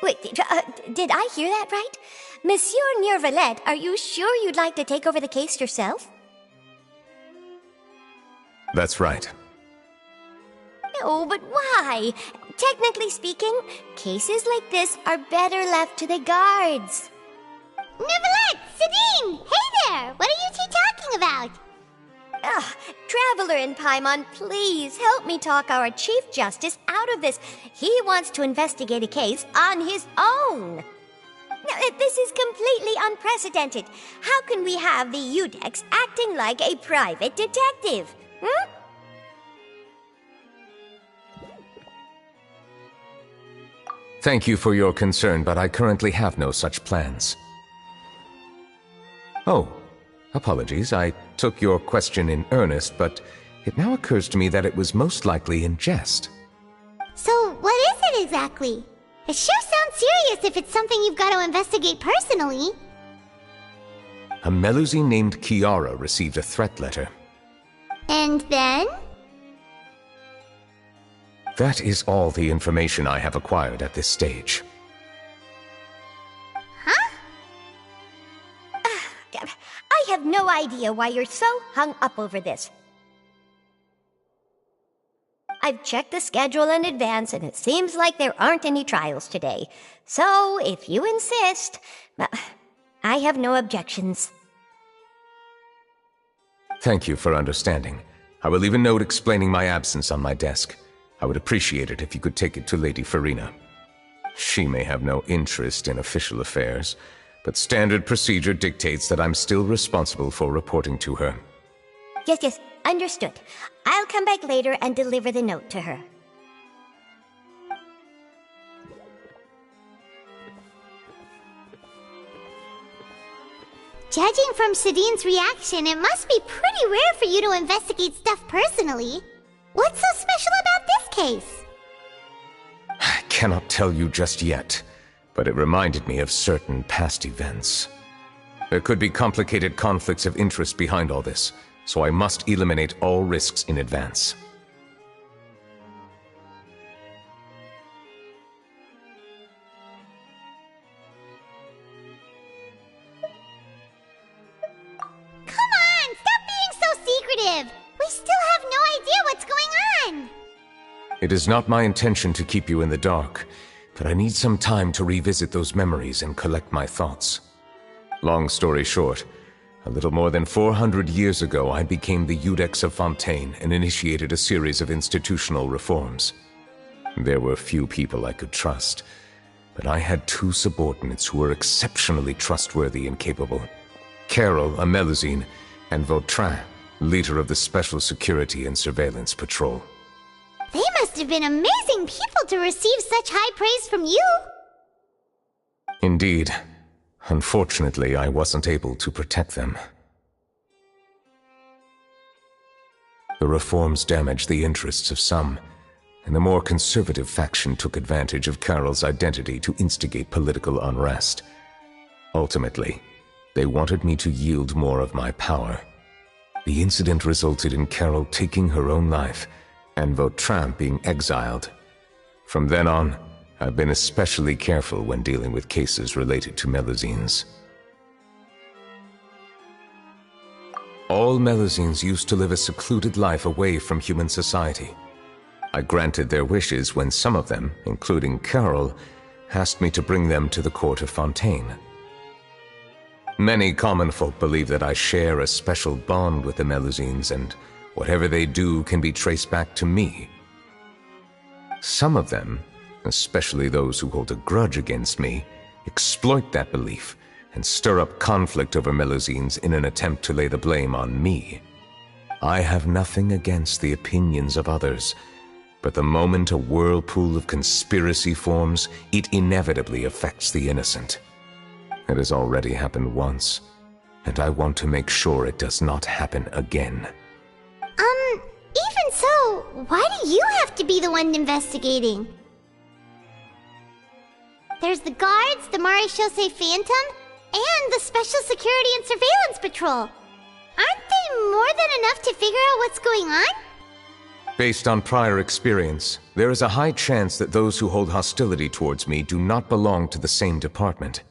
Wait, did I hear that right? Monsieur Neuvillette, are you sure you'd like to take over the case yourself? That's right. No, but why? Technically speaking, cases like this are better left to the guards. Neuvillette! Sidine! Hey there! What are you two talking about? Traveler in Paimon, please help me talk our Chief Justice out of this. He wants to investigate a case on his own. Now, this is completely unprecedented. How can we have the Udex acting like a private detective? Hmm? Thank you for your concern, but I currently have no such plans. Oh, apologies. I took your question in earnest, but it now occurs to me that it was most likely in jest. So, what is it exactly? It sure sounds serious if it's something you've got to investigate personally. A Melusine named Kiara received a threat letter. And then? That is all the information I have acquired at this stage. Huh? I have no idea why you're so hung up over this. I've checked the schedule in advance, and it seems like there aren't any trials today. So, if you insist, I have no objections. Thank you for understanding. I will leave a note explaining my absence on my desk. I would appreciate it if you could take it to Lady Farina. She may have no interest in official affairs, but standard procedure dictates that I'm still responsible for reporting to her. Yes, understood. I'll come back later and deliver the note to her. Judging from Sidine's reaction, it must be pretty rare for you to investigate stuff personally. What's so special about this case? I cannot tell you just yet, but it reminded me of certain past events. There could be complicated conflicts of interest behind all this, so I must eliminate all risks in advance. Come on, stop being so secretive! We still have no idea what's going on! It is not my intention to keep you in the dark, but I need some time to revisit those memories and collect my thoughts. Long story short, a little more than 400 years ago, I became the Udex of Fontaine and initiated a series of institutional reforms. There were few people I could trust, but I had two subordinates who were exceptionally trustworthy and capable. Carol, a Melusine, and Vautrin, leader of the Special Security and Surveillance Patrol. They must have been amazing people to receive such high praise from you! Indeed. Unfortunately, I wasn't able to protect them. The reforms damaged the interests of some, and the more conservative faction took advantage of Carol's identity to instigate political unrest. Ultimately, they wanted me to yield more of my power. The incident resulted in Carol taking her own life, and Vautrin being exiled. From then on, I've been especially careful when dealing with cases related to Melusines. All Melusines used to live a secluded life away from human society. I granted their wishes when some of them, including Carol, asked me to bring them to the court of Fontaine. Many common folk believe that I share a special bond with the Melusines, and whatever they do can be traced back to me. Some of them, especially those who hold a grudge against me, exploit that belief and stir up conflict over Melusines in an attempt to lay the blame on me. I have nothing against the opinions of others, but the moment a whirlpool of conspiracy forms, it inevitably affects the innocent. It has already happened once, and I want to make sure it does not happen again. Even so, why do you have to be the one investigating? There's the guards, the Maréchaussée Phantom, and the Special Security and Surveillance Patrol. Aren't they more than enough to figure out what's going on? Based on prior experience, there is a high chance that those who hold hostility towards me do not belong to the same department.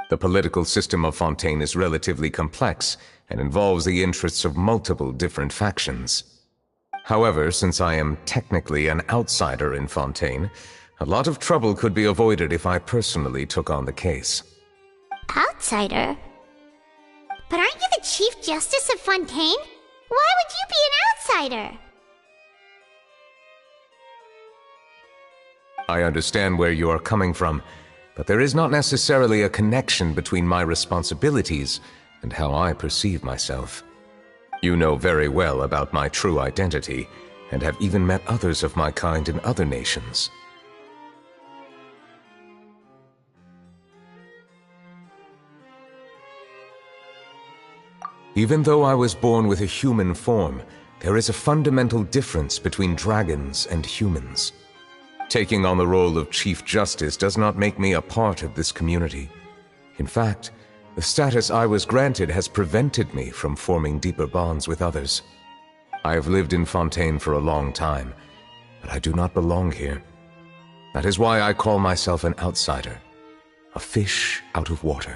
The political system of Fontaine is relatively complex and involves the interests of multiple different factions. However, since I am technically an outsider in Fontaine, a lot of trouble could be avoided if I personally took on the case. Outsider? But aren't you the Chief Justice of Fontaine? Why would you be an outsider? I understand where you are coming from, but there is not necessarily a connection between my responsibilities and how I perceive myself. You know very well about my true identity, and have even met others of my kind in other nations. Even though I was born with a human form, there is a fundamental difference between dragons and humans. Taking on the role of Chief Justice does not make me a part of this community. In fact, the status I was granted has prevented me from forming deeper bonds with others. I have lived in Fontaine for a long time, but I do not belong here. That is why I call myself an outsider, a fish out of water.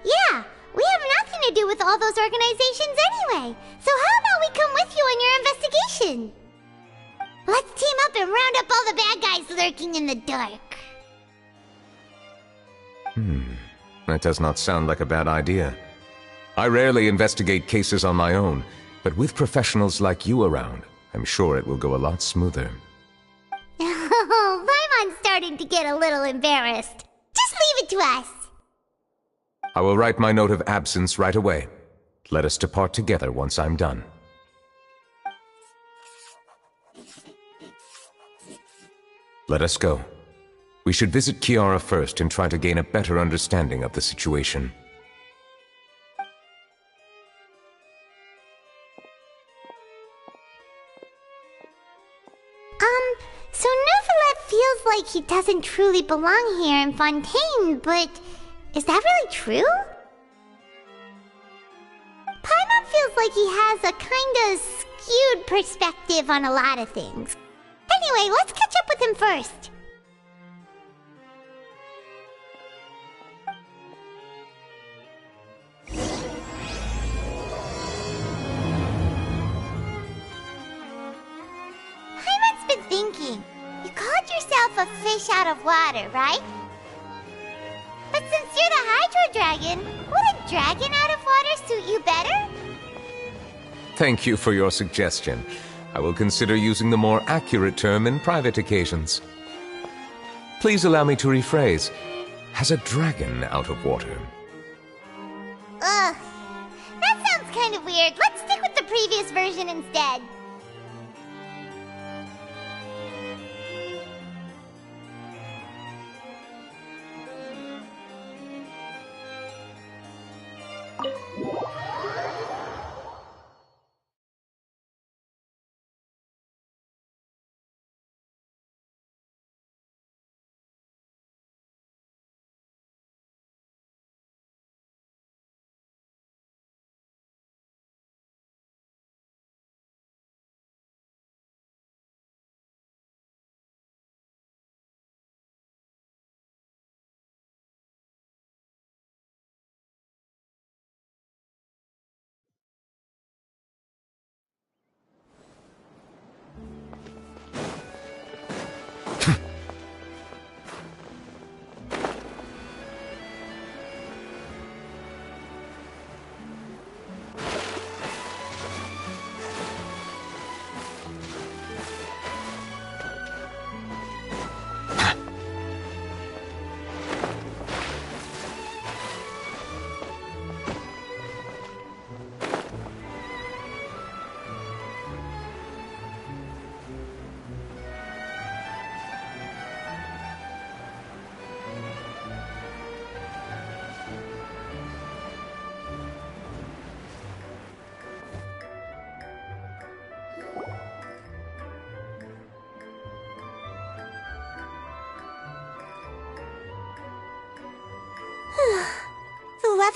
Yeah, we have nothing to do with all those organizations anyway. So how about we come with you on your investigation? Let's team up and round up all the bad guys lurking in the dark. That does not sound like a bad idea. I rarely investigate cases on my own, but with professionals like you around, I'm sure it will go a lot smoother. Oh, Paimon's starting to get a little embarrassed. Just leave it to us. I will write my note of absence right away. Let us depart together once I'm done. Let us go. We should visit Kiara first and try to gain a better understanding of the situation. So Neuvillette feels like he doesn't truly belong here in Fontaine, but is that really true? Paimon feels like he has a kinda skewed perspective on a lot of things. Anyway, let's catch up with him first. Paimon's been thinking. You called yourself a fish out of water, right? But since you're the Hydro Dragon, would a dragon out of water suit you better? Thank you for your suggestion. I will consider using the more accurate term in private occasions. Please allow me to rephrase. Has a dragon out of water? Ugh. That sounds kind of weird. Let's stick with the previous version instead.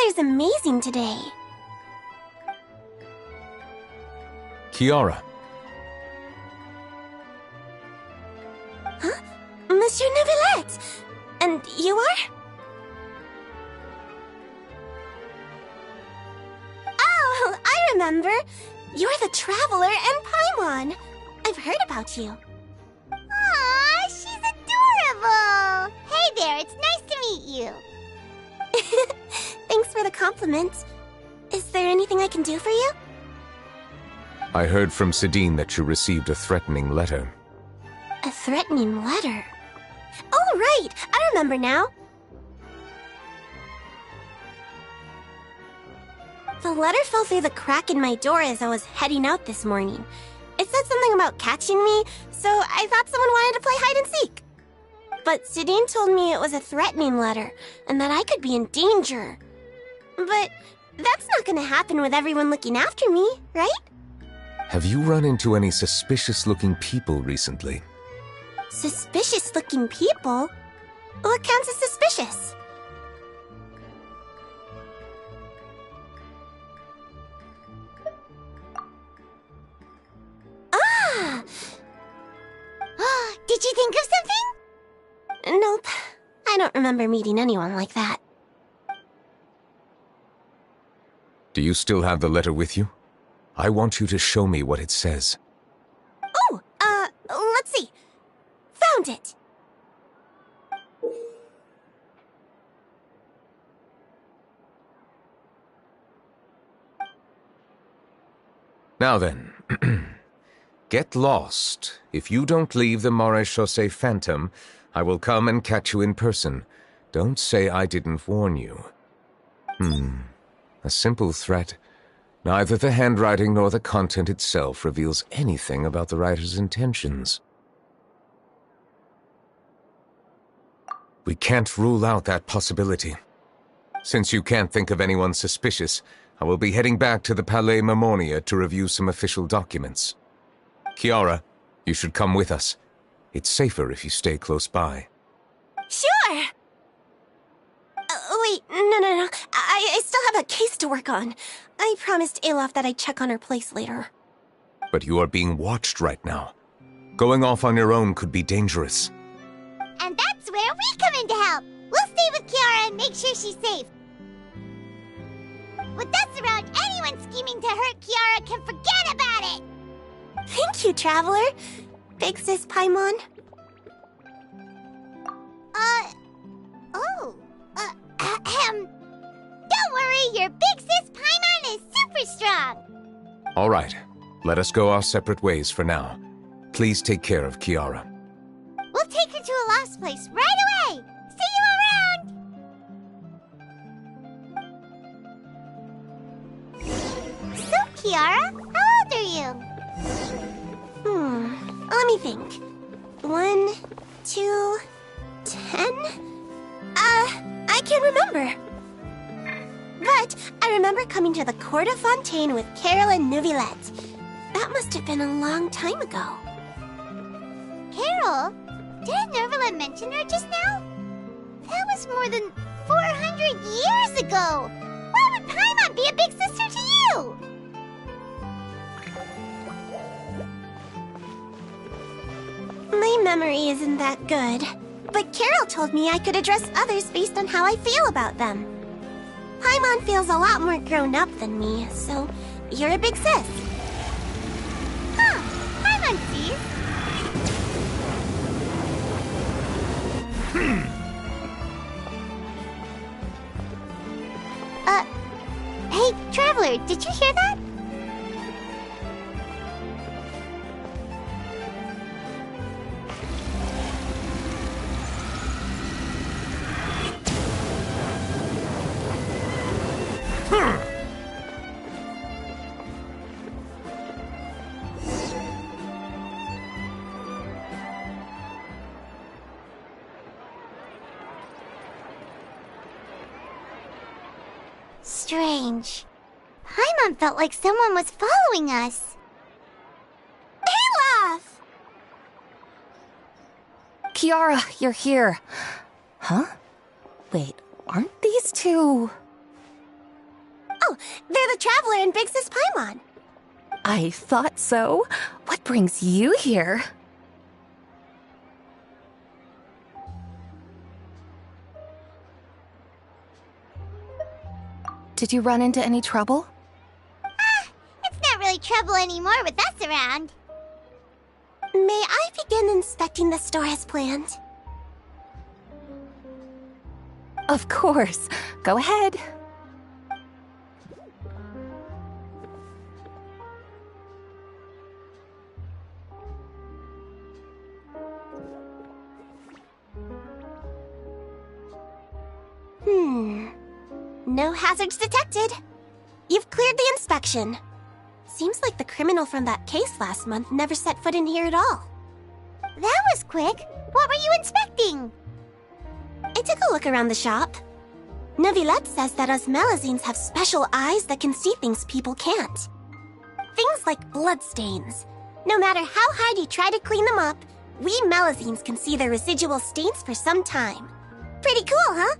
weather's amazing today. Kiara, Huh? Monsieur Neuvillette! And you are? Oh, I remember. You're the Traveler and Paimon. I've heard about you. Aw, she's adorable! Hey there, it's nice to meet you. Thanks for the compliment. Is there anything I can do for you? I heard from Sidine that you received a threatening letter. A threatening letter? Oh, right! I remember now. The letter fell through the crack in my door as I was heading out this morning. It said something about catching me, so I thought someone wanted to play hide and seek. But Sidine told me it was a threatening letter, and that I could be in danger. But that's not gonna happen with everyone looking after me, right? Have you run into any suspicious-looking people recently? Suspicious-looking people? What counts as suspicious? Ah! Did you think of something? Nope. I don't remember meeting anyone like that. Do you still have the letter with you? I want you to show me what it says. Oh, let's see. Found it! Now then, get lost. If you don't leave the Maréchaussée Phantom, I will come and catch you in person. Don't say I didn't warn you. A simple threat. Neither the handwriting nor the content itself reveals anything about the writer's intentions. We can't rule out that possibility. Since you can't think of anyone suspicious, I will be heading back to the Palais Mermonia to review some official documents. Kiara, you should come with us. It's safer if you stay close by. Sure! Wait, no. I still have a case to work on. I promised Alof that I'd check on her place later. But you are being watched right now. Going off on your own could be dangerous. And that's where we come in to help. We'll stay with Kiara and make sure she's safe. With us around, anyone scheming to hurt Kiara can forget about it! Thank you, Traveler. Big Sis Paimon. Don't worry, your big sis Paimon is super strong! All right, let us go our separate ways for now. Please take care of Kiara. We'll take her to a lost place right away! See you around! So, Kiara, how old are you? Let me think. 1, 2, 10? I can't remember. But I remember coming to the court of Fontaine with Carol and Neuvillette. That must have been a long time ago. Carol? Didn't Neuvillette mention her just now? That was more than 400 years ago! Why would Paimon be a big sister to you? My memory isn't that good. But Carol told me I could address others based on how I feel about them. Paimon feels a lot more grown up than me, so you're a big sis. Huh, Paimon sees. Hey, Traveler, did you hear that? Strange. Paimon felt like someone was following us. Olaf! Kiara, you're here. Huh? Wait, aren't these two... Oh, they're the Traveler and Big Sis Paimon. I thought so. What brings you here? Did you run into any trouble? It's not really trouble anymore with us around. May I begin inspecting the store as planned? Of course. Go ahead. No hazards detected. You've cleared the inspection. Seems like the criminal from that case last month never set foot in here at all. That was quick. What were you inspecting? I took a look around the shop. Neuvillette says that us Melazines have special eyes that can see things people can't. Things like bloodstains. No matter how hard you try to clean them up, we Melazines can see their residual stains for some time. Pretty cool, huh?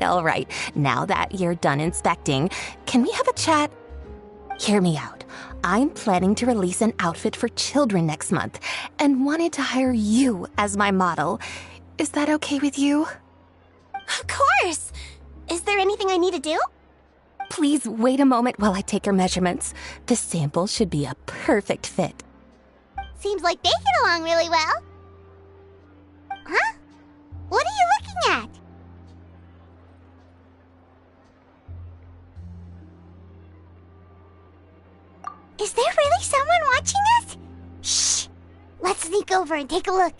All right. Now that you're done inspecting, can we have a chat? Hear me out. I'm planning to release an outfit for children next month and wanted to hire you as my model. Is that okay with you? Of course! Is there anything I need to do? Please wait a moment while I take your measurements. The sample should be a perfect fit. Seems like they get along really well. Huh? What are you looking at? Is there really someone watching us? Shh! Let's sneak over and take a look.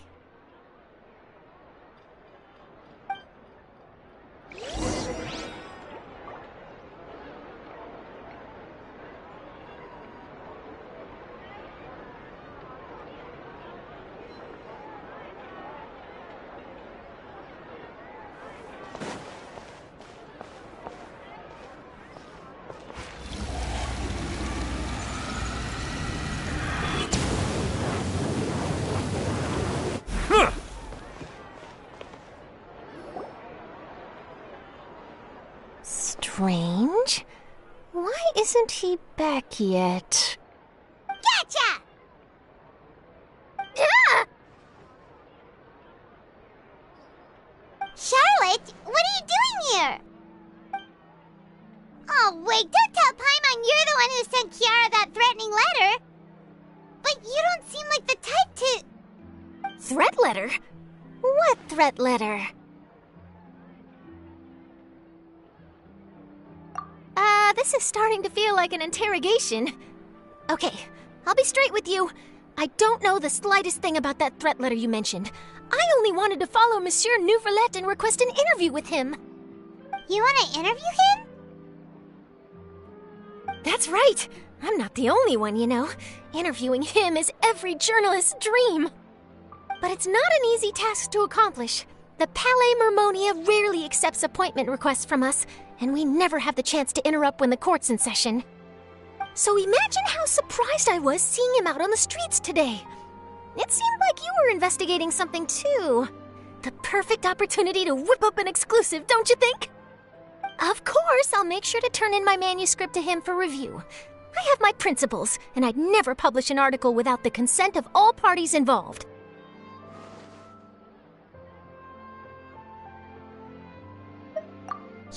Strange. Why isn't he back yet? Gotcha! Ah! Charlotte, what are you doing here? Oh, wait, don't tell Paimon you're the one who sent Kiara that threatening letter. But you don't seem like the type to... Threat letter? What threat letter? This is starting to feel like an interrogation. Okay, I'll be straight with you. I don't know the slightest thing about that threat letter you mentioned. I only wanted to follow Monsieur Neuvillette and request an interview with him. You want to interview him? That's right. I'm not the only one, you know. Interviewing him is every journalist's dream. But it's not an easy task to accomplish. The Palais Mermonia rarely accepts appointment requests from us, and we never have the chance to interrupt when the court's in session. So imagine how surprised I was seeing him out on the streets today. It seemed like you were investigating something too. The perfect opportunity to whip up an exclusive, don't you think? Of course, I'll make sure to turn in my manuscript to him for review. I have my principles, and I'd never publish an article without the consent of all parties involved.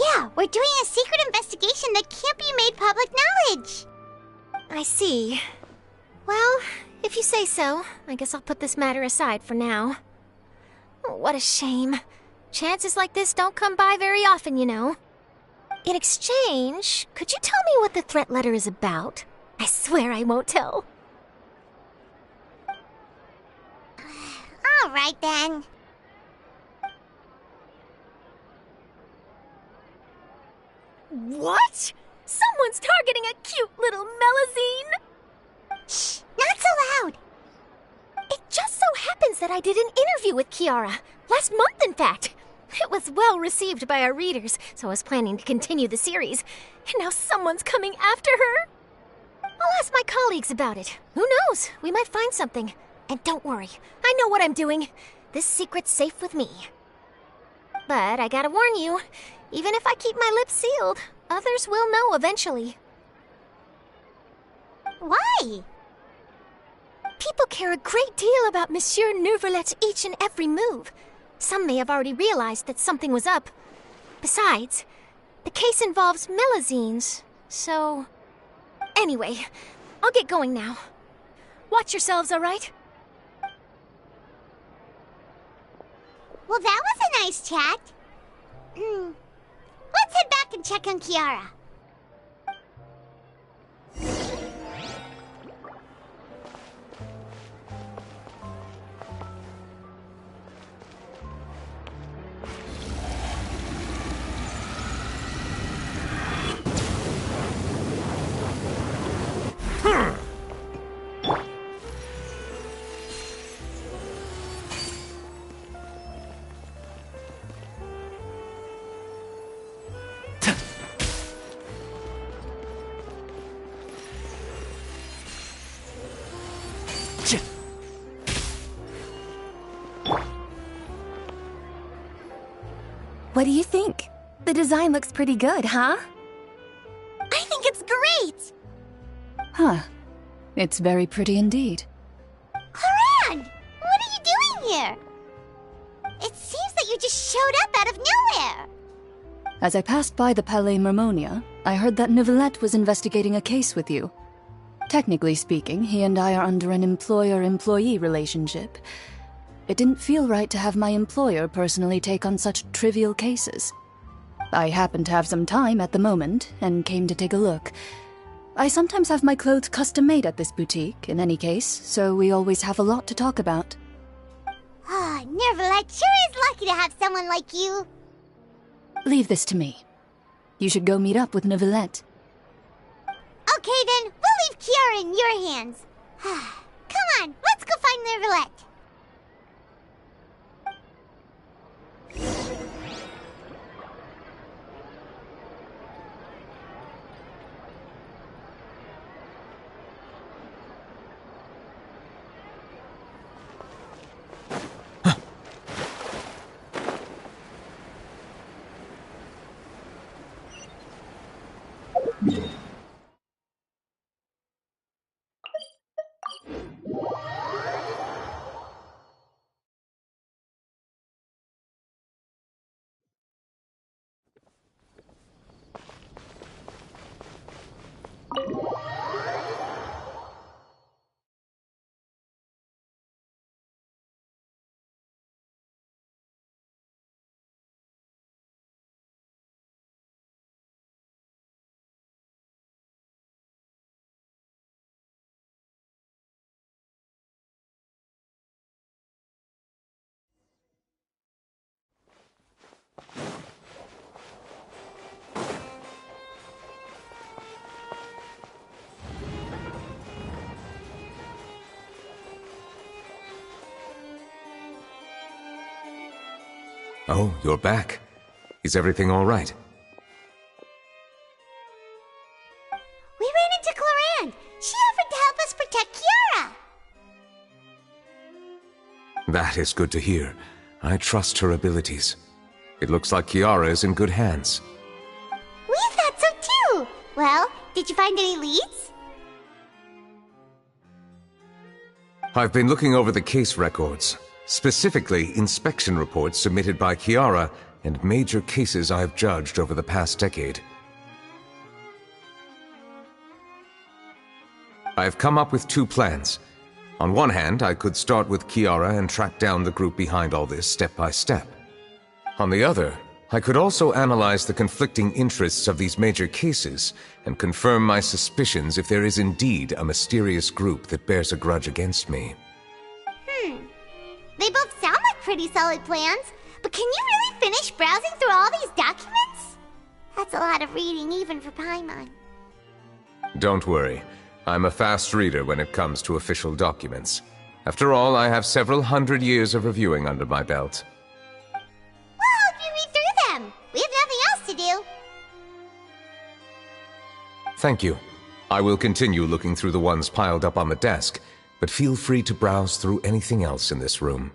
Yeah, we're doing a secret investigation that can't be made public knowledge. I see. Well, if you say so, I guess I'll put this matter aside for now. Oh, what a shame. Chances like this don't come by very often, you know. In exchange, could you tell me what the threat letter is about? I swear I won't tell. All right, then. What? Someone's targeting a cute little Melazine? Shh, not so loud. It just so happens that I did an interview with Kiara. Last month, in fact. It was well received by our readers, so I was planning to continue the series. And now someone's coming after her. I'll ask my colleagues about it. Who knows? We might find something. And don't worry, I know what I'm doing. This secret's safe with me. But I gotta warn you, even if I keep my lips sealed, Others will know eventually. Why? People care a great deal about Monsieur Neuvillette's each and every move. Some may have already realized that something was up. Besides, the case involves Melazines, so... Anyway, I'll get going now. Watch yourselves, all right? Well, that was a nice chat. Let's head back and check on Kiara. What do you think? The design looks pretty good, huh? I think it's great! Huh. It's very pretty indeed. Clorinde! What are you doing here? It seems that you just showed up out of nowhere. As I passed by the Palais Mermonia, I heard that Neuvillette was investigating a case with you. Technically speaking, he and I are under an employer-employee relationship. It didn't feel right to have my employer personally take on such trivial cases. I happened to have some time at the moment, and came to take a look. I sometimes have my clothes custom-made at this boutique, in any case, so we always have a lot to talk about. Ah, Neuvillette sure is lucky to have someone like you. Leave this to me. You should go meet up with Neuvillette. Okay then, we'll leave Kiara in your hands. Come on, let's go find Neuvillette. Oh, you're back. Is everything all right? We ran into Clorinde. She offered to help us protect Kiara. That is good to hear. I trust her abilities. It looks like Kiara is in good hands. We thought so too. Well, did you find any leads? I've been looking over the case records, specifically inspection reports submitted by Kiara and major cases I've judged over the past decade. I've come up with two plans. On one hand, I could start with Kiara and track down the group behind all this step by step. On the other, I could also analyze the conflicting interests of these major cases and confirm my suspicions if there is indeed a mysterious group that bears a grudge against me. They both sound like pretty solid plans, but can you really finish browsing through all these documents? That's a lot of reading even for Paimon. Don't worry. I'm a fast reader when it comes to official documents. After all, I have several hundred years of reviewing under my belt. We'll help you read through them. We have nothing else to do. Thank you. I will continue looking through the ones piled up on the desk, but feel free to browse through anything else in this room.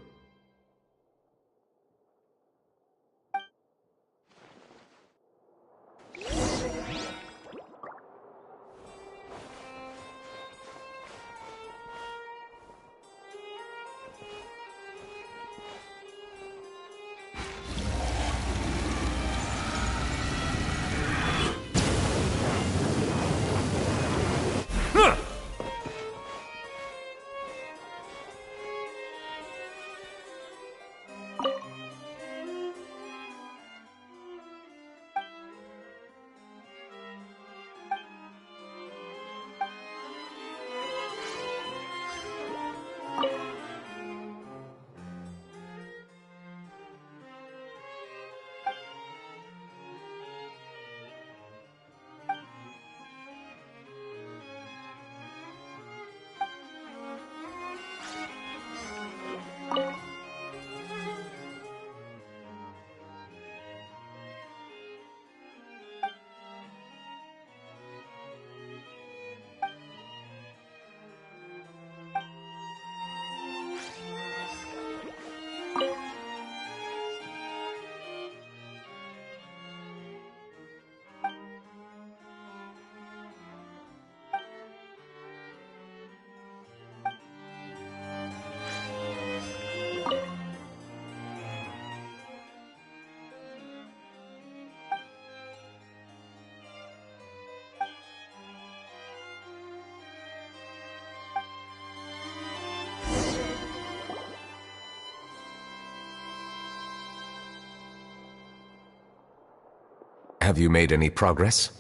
Have you made any progress?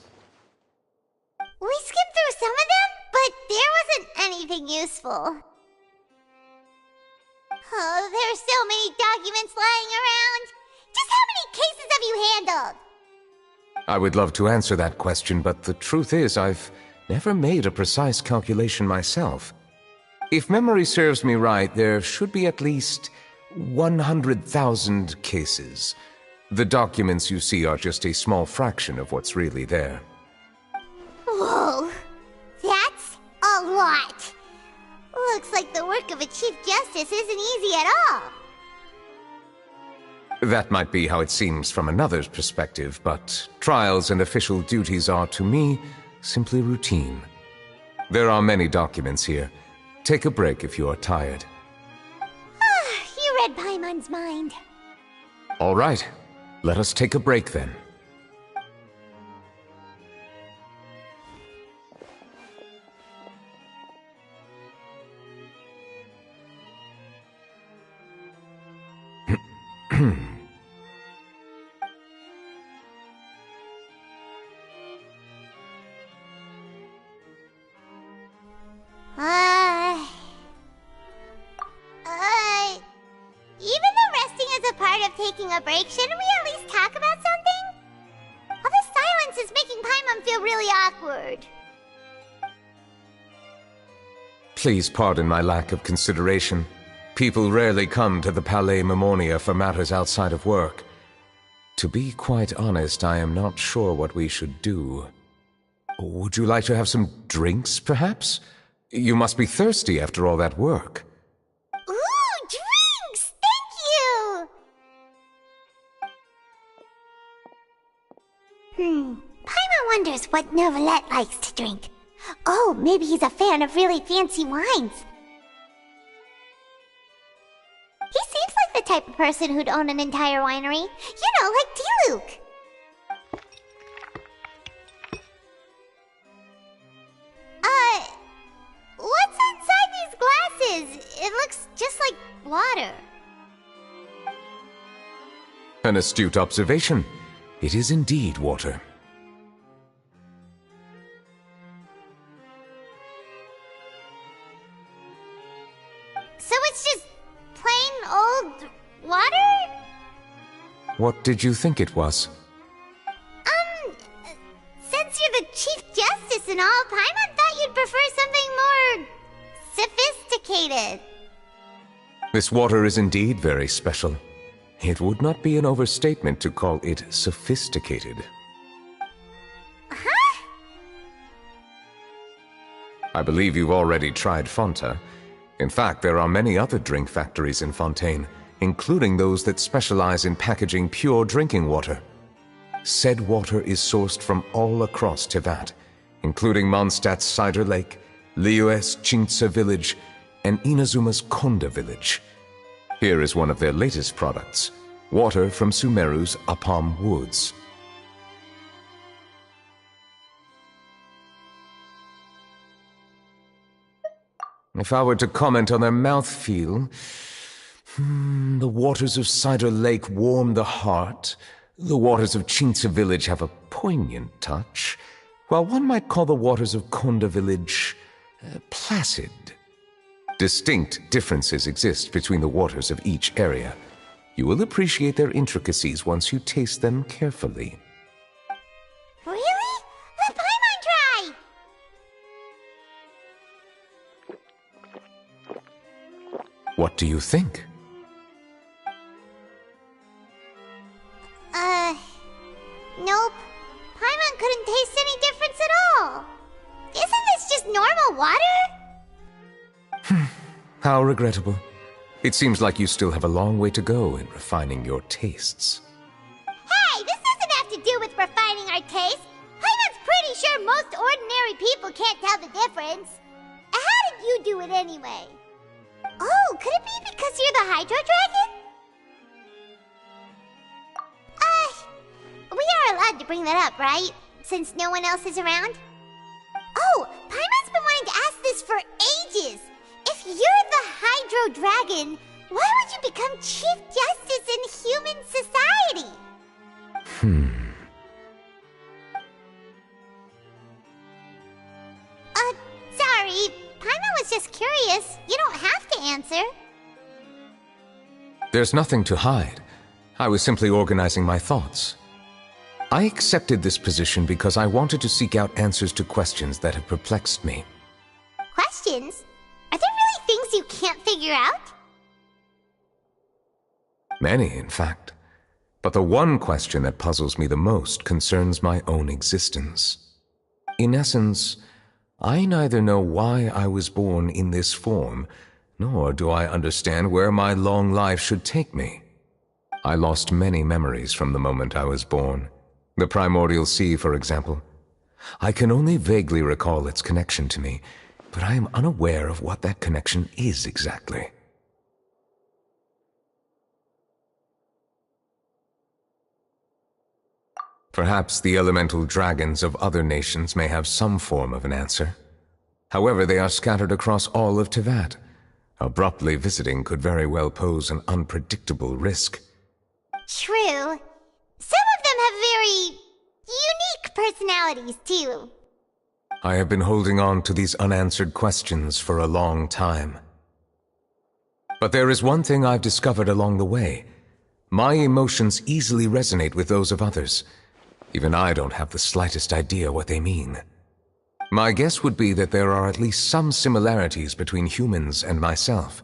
We skimmed through some of them, but there wasn't anything useful. Oh, there are so many documents lying around. Just how many cases have you handled? I would love to answer that question, but the truth is I've never made a precise calculation myself. If memory serves me right, there should be at least 100,000 cases. The documents you see are just a small fraction of what's really there. Whoa, that's a lot. Looks like the work of a Chief Justice isn't easy at all. That might be how it seems from another's perspective, but trials and official duties are, to me, simply routine. There are many documents here. Take a break if you are tired. You read Paimon's mind. All right. Let us take a break then. Even though resting is a part of taking a break, shouldn't we at least talk about something? All this silence is making Paimon feel really awkward. Please pardon my lack of consideration. People rarely come to the Palais Mermonia for matters outside of work. To be quite honest, I am not sure what we should do. Would you like to have some drinks, perhaps? You must be thirsty after all that work. Ooh, drinks! Thank you! Paimon wonders what Neuvillette likes to drink. Oh, maybe he's a fan of really fancy wines. He seems like the type of person who'd own an entire winery. You know, like Diluvies. What's inside these glasses? It looks just like water. An astute observation. It is indeed water. So it's just plain old water? What did you think it was? Since you're the Chief Justice and all, Paimon thought you'd prefer something more sophisticated. This water is indeed very special. It would not be an overstatement to call it sophisticated. Huh? I believe you've already tried Fonta. In fact, there are many other drink factories in Fontaine, including those that specialize in packaging pure drinking water. Said water is sourced from all across Teyvat, including Mondstadt's Cider Lake, Liyue's Chintsa village, and Inazuma's Konda village. Here is one of their latest products, water from Sumeru's Apam Woods. If I were to comment on their mouthfeel, the waters of Cider Lake warm the heart. The waters of Chintsa village have a poignant touch, while one might call the waters of Konda village placid. Distinct differences exist between the waters of each area. You will appreciate their intricacies once you taste them carefully. Really? Let Paimon try! What do you think? Nope. Paimon couldn't taste any difference at all. Isn't this just normal water? How regrettable. It seems like you still have a long way to go in refining your tastes. Hey, this doesn't have to do with refining our taste. Paimon's pretty sure most ordinary people can't tell the difference. How did you do it anyway? Oh, could it be because you're the Hydro Dragon? We are allowed to bring that up, right? Since no one else is around? Oh, Paimon's been wanting to ask this for ages. If you're the Hydro Dragon, why would you become Chief Justice in human society? was just curious. You don't have to answer. There's nothing to hide. I was simply organizing my thoughts. I accepted this position because I wanted to seek out answers to questions that have perplexed me. Questions? Are there really things you can't figure out? Many, in fact. But the one question that puzzles me the most concerns my own existence. In essence, I neither know why I was born in this form, nor do I understand where my long life should take me. I lost many memories from the moment I was born. The primordial sea, for example. I can only vaguely recall its connection to me, but I am unaware of what that connection is exactly. Perhaps the elemental dragons of other nations may have some form of an answer. However, they are scattered across all of Teyvat. Abruptly visiting could very well pose an unpredictable risk. True. Some of them have very unique personalities, too. I have been holding on to these unanswered questions for a long time. But there is one thing I've discovered along the way. My emotions easily resonate with those of others. Even I don't have the slightest idea what they mean. My guess would be that there are at least some similarities between humans and myself.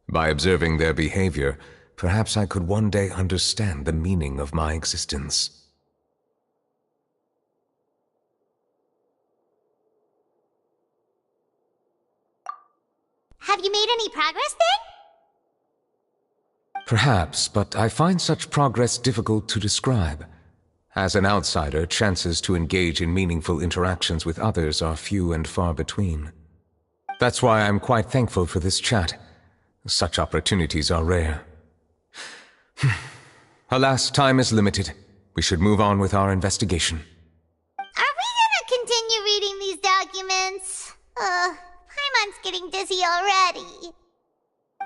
By observing their behavior, perhaps I could one day understand the meaning of my existence. Have you made any progress then? Perhaps, but I find such progress difficult to describe. As an outsider, chances to engage in meaningful interactions with others are few and far between. That's why I'm quite thankful for this chat. Such opportunities are rare. Alas, time is limited. We should move on with our investigation. Are we gonna continue reading these documents? Paimon's getting dizzy already.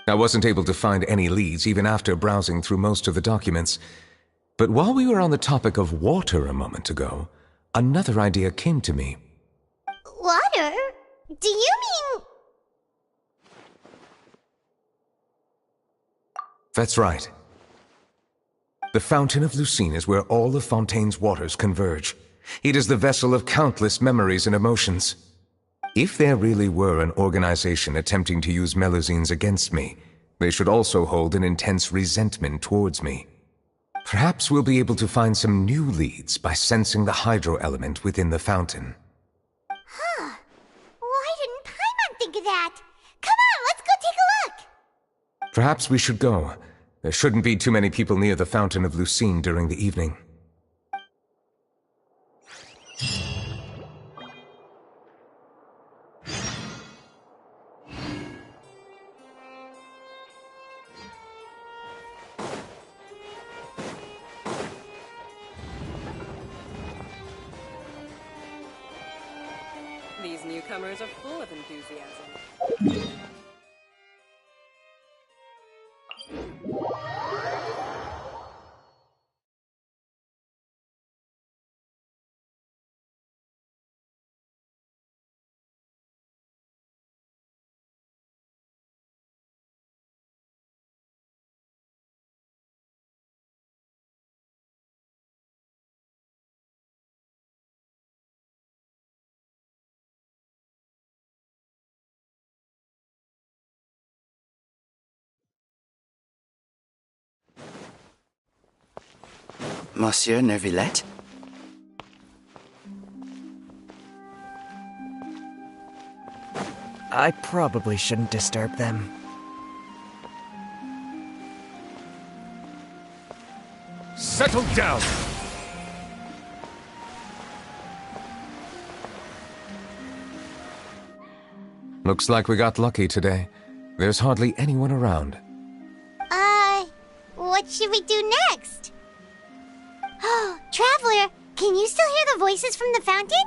I wasn't able to find any leads even after browsing through most of the documents. But while we were on the topic of water a moment ago, another idea came to me. Water? Do you mean... That's right. The Fountain of Lucine is where all of Fontaine's waters converge. It is the vessel of countless memories and emotions. If there really were an organization attempting to use Melusines against me, they should also hold an intense resentment towards me. Perhaps we'll be able to find some new leads by sensing the hydro element within the fountain. Huh. Why didn't Paimon think of that? Come on, let's go take a look! Perhaps we should go. There shouldn't be too many people near the Fountain of Lucine during the evening. These newcomers are full of enthusiasm. Monsieur Neuvillette? I probably shouldn't disturb them. Settle down! Looks like we got lucky today. There's hardly anyone around. What should we do next? Oh, Traveler, can you still hear the voices from the fountain?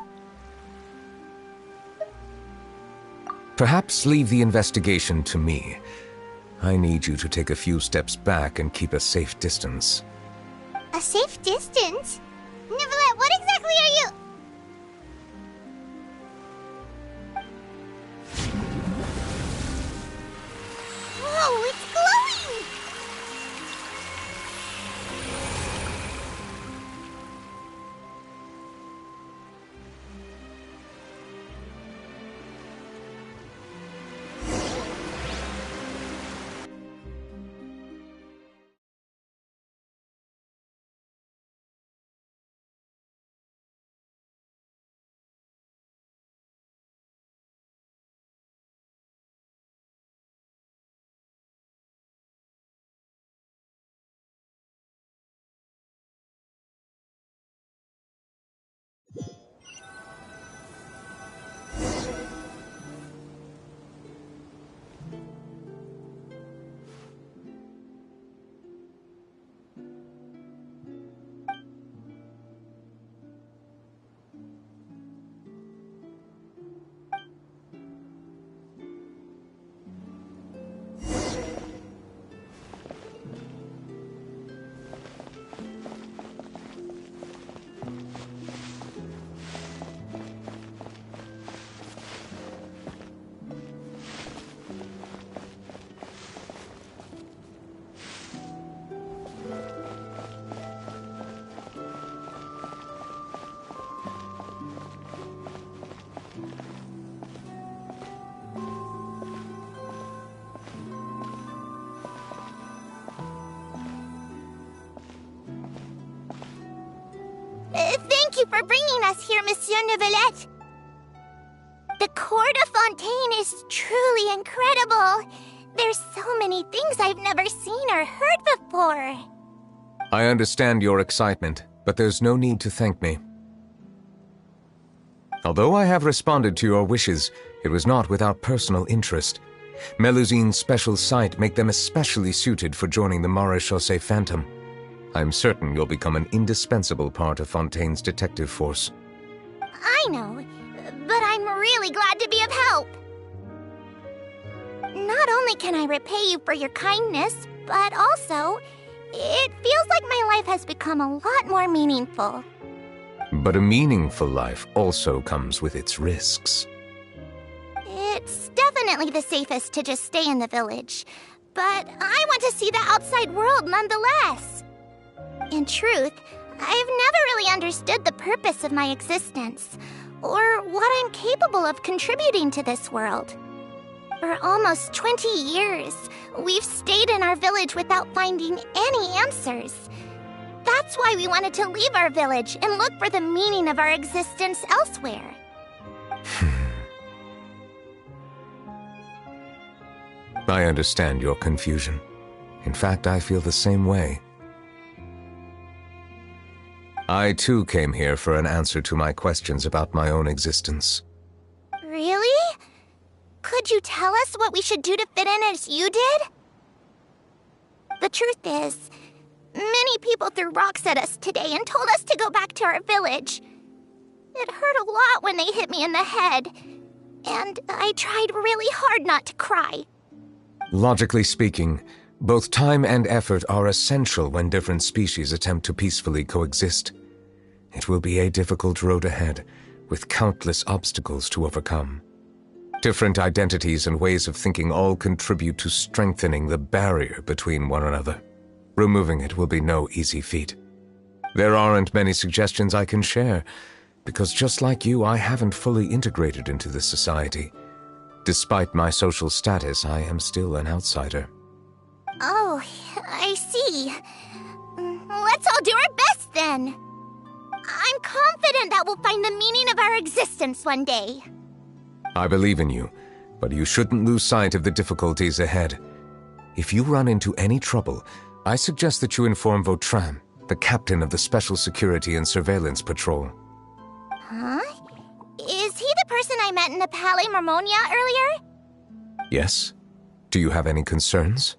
Perhaps leave the investigation to me. I need you to take a few steps back and keep a safe distance. A safe distance? Neuvillette, what exactly are you... Thank you for bringing us here, Monsieur Neuvillette. The court of Fontaine is truly incredible. There's so many things I've never seen or heard before. I understand your excitement, but there's no need to thank me. Although I have responded to your wishes, it was not without personal interest. Melusine's special sight make them especially suited for joining the Maréchaussée Phantom. I'm certain you'll become an indispensable part of Fontaine's detective force. I know, but I'm really glad to be of help. Not only can I repay you for your kindness, but also, it feels like my life has become a lot more meaningful. But a meaningful life also comes with its risks. It's definitely the safest to just stay in the village, but I want to see the outside world nonetheless. In truth, I've never really understood the purpose of my existence, or what I'm capable of contributing to this world. For almost 20 years, we've stayed in our village without finding any answers. That's why we wanted to leave our village and look for the meaning of our existence elsewhere. I understand your confusion. In fact, I feel the same way. I too came here for an answer to my questions about my own existence. Really? Could you tell us what we should do to fit in as you did? The truth is, many people threw rocks at us today and told us to go back to our village. It hurt a lot when they hit me in the head, and I tried really hard not to cry. Logically speaking, both time and effort are essential when different species attempt to peacefully coexist. It will be a difficult road ahead, with countless obstacles to overcome. Different identities and ways of thinking all contribute to strengthening the barrier between one another. Removing it will be no easy feat. There aren't many suggestions I can share, because just like you, I haven't fully integrated into this society. Despite my social status, I am still an outsider. Oh, I see. Let's all do our best then. I'm confident that we'll find the meaning of our existence one day. I believe in you, but you shouldn't lose sight of the difficulties ahead. If you run into any trouble, I suggest that you inform Vautrin, the captain of the Special Security and Surveillance Patrol. Huh? Is he the person I met in the Palais Marmonia earlier? Yes? Do you have any concerns?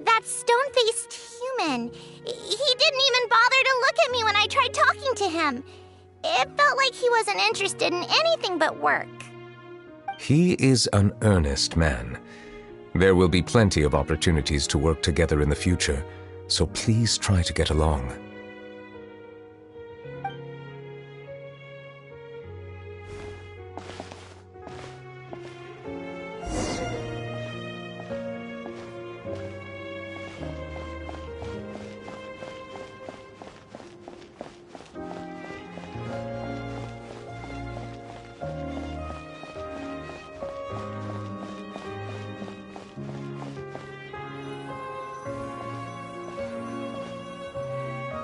That stone-faced human. He didn't even bother to look at me when I tried talking to him. It felt like he wasn't interested in anything but work. He is an earnest man. There will be plenty of opportunities to work together in the future, so please try to get along.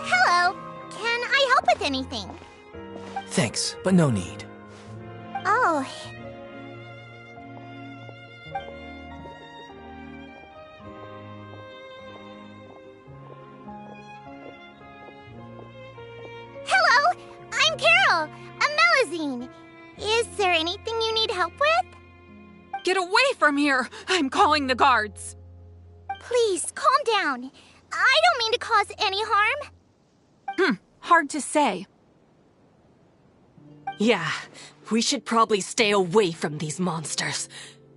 Hello. Can I help with anything? Thanks, but no need. Oh. Hello, I'm Carol, a Melusine. Is there anything you need help with? Get away from here! I'm calling the guards! Please, calm down. I don't mean to cause any harm. Hard to say. Yeah, we should probably stay away from these monsters.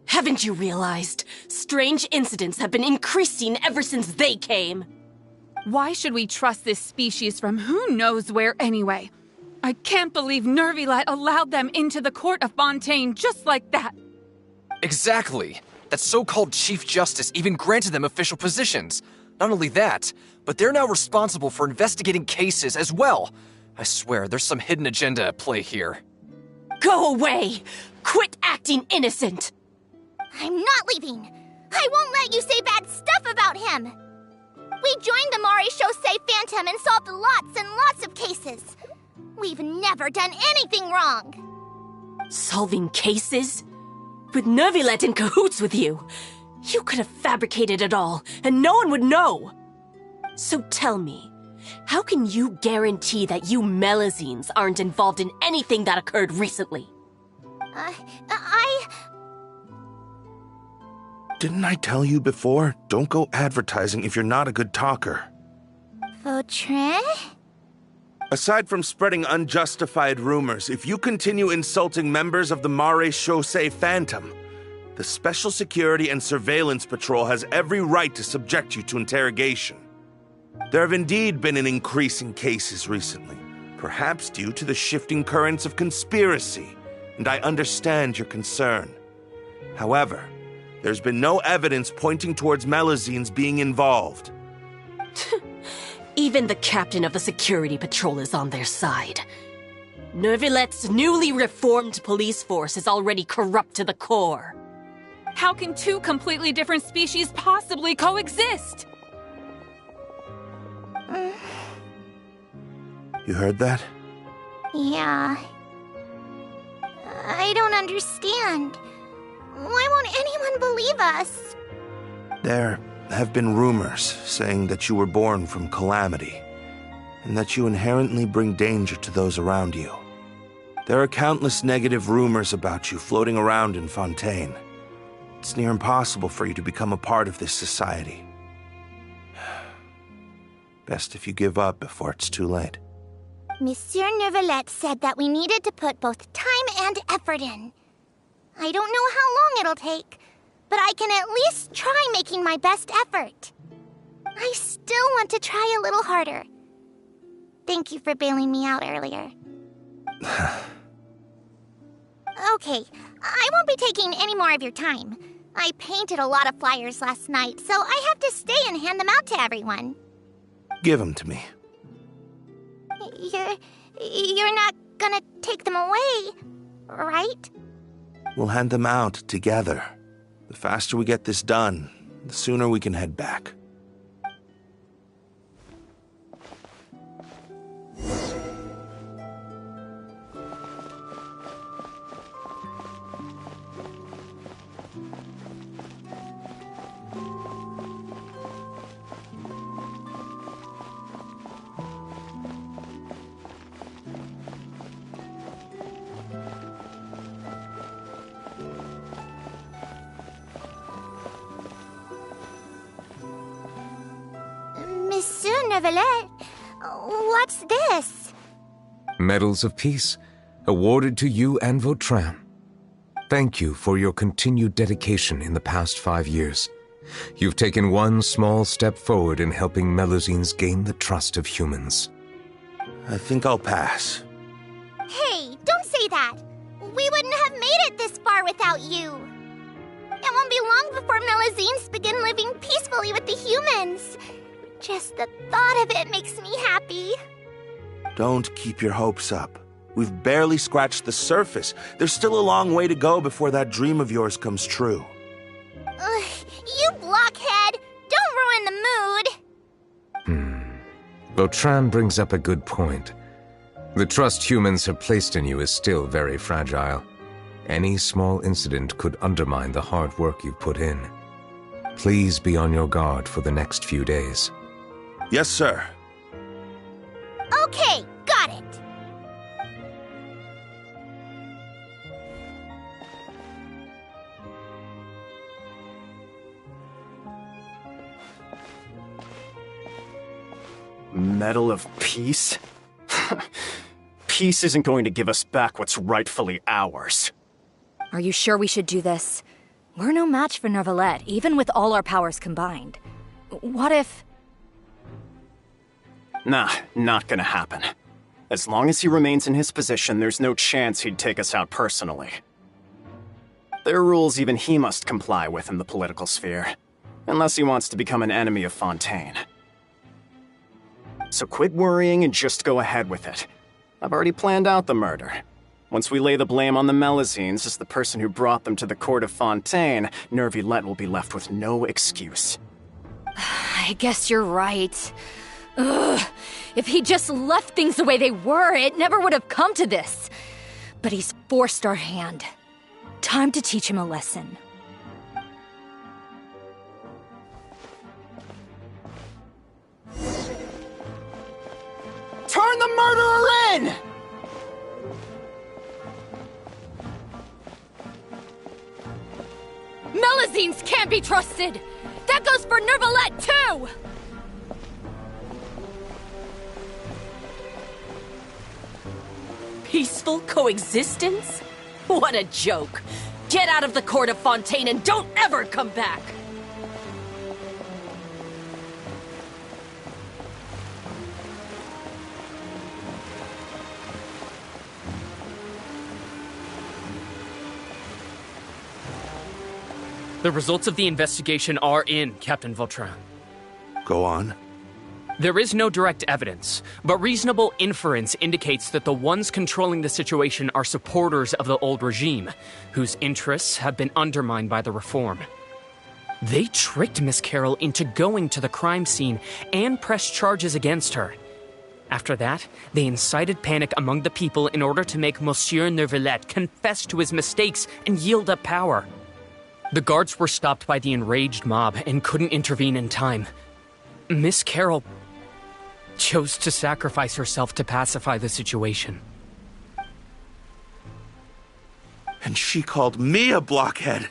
Haven't you realized? Strange incidents have been increasing ever since they came. Why should we trust this species from who knows where anyway? I can't believe Neuvillette allowed them into the court of Fontaine just like that. Exactly. That so-called Chief Justice even granted them official positions. Not only that, but they're now responsible for investigating cases as well. I swear, there's some hidden agenda at play here. Go away! Quit acting innocent! I'm not leaving. I won't let you say bad stuff about him. We joined the Maréchaussée Phantom and solved lots and lots of cases. We've never done anything wrong! Solving cases? With Neuvillette in cahoots with you? You could have fabricated it all, and no one would know! So tell me, how can you guarantee that you Melazines aren't involved in anything that occurred recently? Didn't I tell you before? Don't go advertising if you're not a good talker. Fontaine? Aside from spreading unjustified rumors, if you continue insulting members of the Maréchaussée Phantom, the Special Security and Surveillance Patrol has every right to subject you to interrogation. There have indeed been an increase in cases recently, perhaps due to the shifting currents of conspiracy, and I understand your concern. However, there's been no evidence pointing towards Melazines being involved. Even the captain of the security patrol is on their side. Neuvillette's newly reformed police force is already corrupt to the core. How can two completely different species possibly coexist? You heard that? Yeah. I don't understand. Why won't anyone believe us? There have been rumors saying that you were born from calamity, and that you inherently bring danger to those around you. There are countless negative rumors about you floating around in Fontaine. It's near impossible for you to become a part of this society. Best if you give up before it's too late. Monsieur Neuvillette said that we needed to put both time and effort in. I don't know how long it'll take, but I can at least try making my best effort. I still want to try a little harder. Thank you for bailing me out earlier. Okay, I won't be taking any more of your time. I painted a lot of flyers last night, so I have to stay and hand them out to everyone. Give them to me. You're not gonna take them away, right? We'll hand them out together. The faster we get this done, the sooner we can head back. Monsieur Neuvillette, what's this? Medals of Peace, awarded to you and Vautrin. Thank you for your continued dedication in the past 5 years. You've taken one small step forward in helping Melazines gain the trust of humans. I think I'll pass. Hey, don't say that. We wouldn't have made it this far without you. It won't be long before Melazines begin living peacefully with the humans. Just the thought of it makes me happy. Don't keep your hopes up. We've barely scratched the surface. There's still a long way to go before that dream of yours comes true. You blockhead! Don't ruin the mood! Vautrin brings up a good point. The trust humans have placed in you is still very fragile. Any small incident could undermine the hard work you've put in. Please be on your guard for the next few days. Yes, sir. Okay, got it. Medal of Peace? Peace isn't going to give us back what's rightfully ours. Are you sure we should do this? We're no match for Neuvillette, even with all our powers combined. What if... Nah, not gonna happen. As long as he remains in his position, there's no chance he'd take us out personally. There are rules even he must comply with in the political sphere, unless he wants to become an enemy of Fontaine. So quit worrying and just go ahead with it. I've already planned out the murder. Once we lay the blame on the Melazines as the person who brought them to the court of Fontaine, Neuvillette will be left with no excuse. I guess you're right. Ugh, if he just left things the way they were, it never would have come to this. But he's forced our hand. Time to teach him a lesson. Turn the murderer in! Melusines can't be trusted! That goes for Neuvillette, too! Peaceful coexistence? What a joke! Get out of the court of Fontaine and don't ever come back! The results of the investigation are in, Captain Vautrin. Go on. There is no direct evidence, but reasonable inference indicates that the ones controlling the situation are supporters of the old regime, whose interests have been undermined by the reform. They tricked Miss Carroll into going to the crime scene and pressed charges against her. After that, they incited panic among the people in order to make Monsieur Neuvillette confess to his mistakes and yield up power. The guards were stopped by the enraged mob and couldn't intervene in time. Miss Carroll chose to sacrifice herself to pacify the situation. And she called me a blockhead.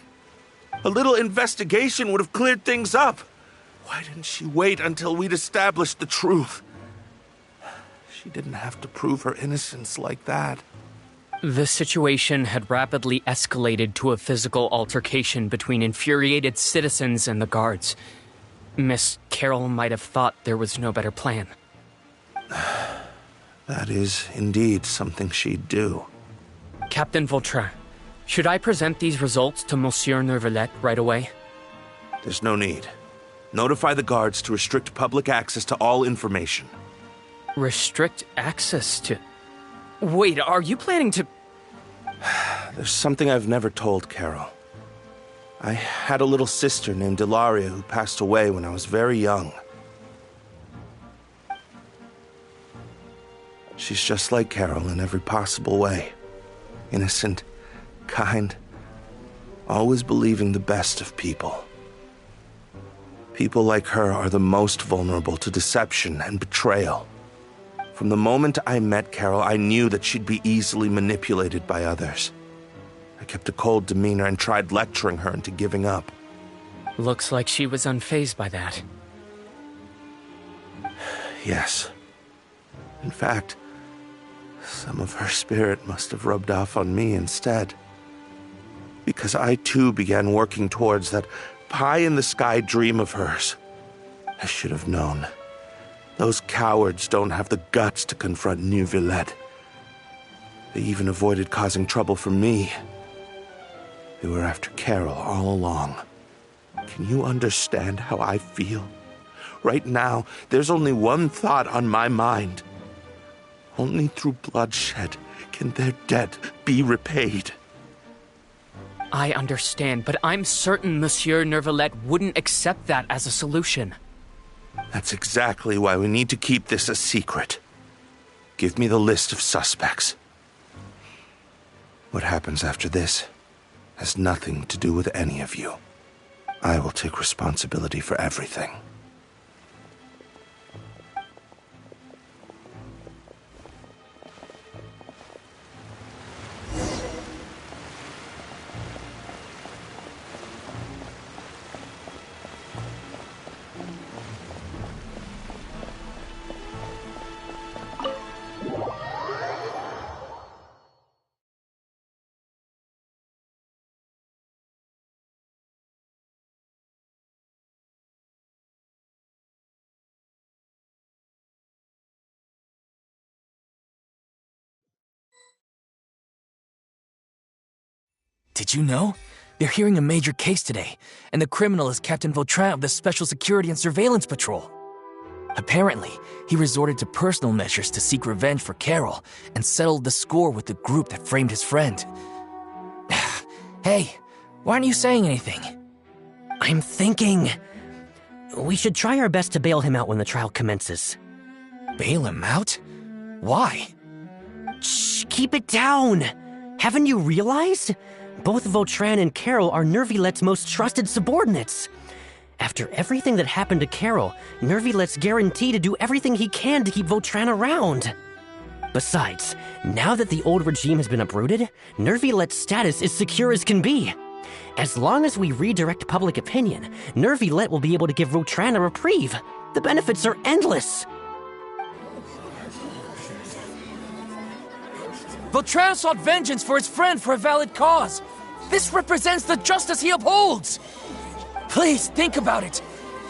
A little investigation would have cleared things up. Why didn't she wait until we'd established the truth? She didn't have to prove her innocence like that. The situation had rapidly escalated to a physical altercation between infuriated citizens and the guards. Miss Carroll might have thought there was no better plan. That is indeed something she'd do. Captain Vautrin, should I present these results to Monsieur Neuvillette right away? There's no need. Notify the guards to restrict public access to all information. Restrict access to... Wait, are you planning to... There's something I've never told Carol. I had a little sister named Ilaria who passed away when I was very young. She's just like Carol in every possible way. Innocent, kind, always believing the best of people. People like her are the most vulnerable to deception and betrayal. From the moment I met Carol, I knew that she'd be easily manipulated by others. I kept a cold demeanor and tried lecturing her into giving up. Looks like she was unfazed by that. Yes. In fact, some of her spirit must have rubbed off on me instead. Because I too began working towards that pie-in-the-sky dream of hers. I should have known. Those cowards don't have the guts to confront Neuvillette. They even avoided causing trouble for me. They were after Carol all along. Can you understand how I feel? Right now, there's only one thought on my mind. Only through bloodshed can their debt be repaid. I understand, but I'm certain Monsieur Neuvillette wouldn't accept that as a solution. That's exactly why we need to keep this a secret. Give me the list of suspects. What happens after this has nothing to do with any of you. I will take responsibility for everything. Did you know? They're hearing a major case today, and the criminal is Captain Vautrin of the Special Security and Surveillance Patrol. Apparently, he resorted to personal measures to seek revenge for Carol and settled the score with the group that framed his friend. Hey, why aren't you saying anything? I'm thinking... we should try our best to bail him out when the trial commences. Bail him out? Why? Shh, keep it down! Haven't you realized? Both Vautrin and Carol are Neuvillette's most trusted subordinates. After everything that happened to Carol, Neuvillette's guaranteed to do everything he can to keep Vautrin around. Besides, now that the old regime has been uprooted, Neuvillette's status is secure as can be. As long as we redirect public opinion, Neuvillette will be able to give Vautrin a reprieve. The benefits are endless. Vautrin sought vengeance for his friend for a valid cause. This represents the justice he upholds. Please think about it.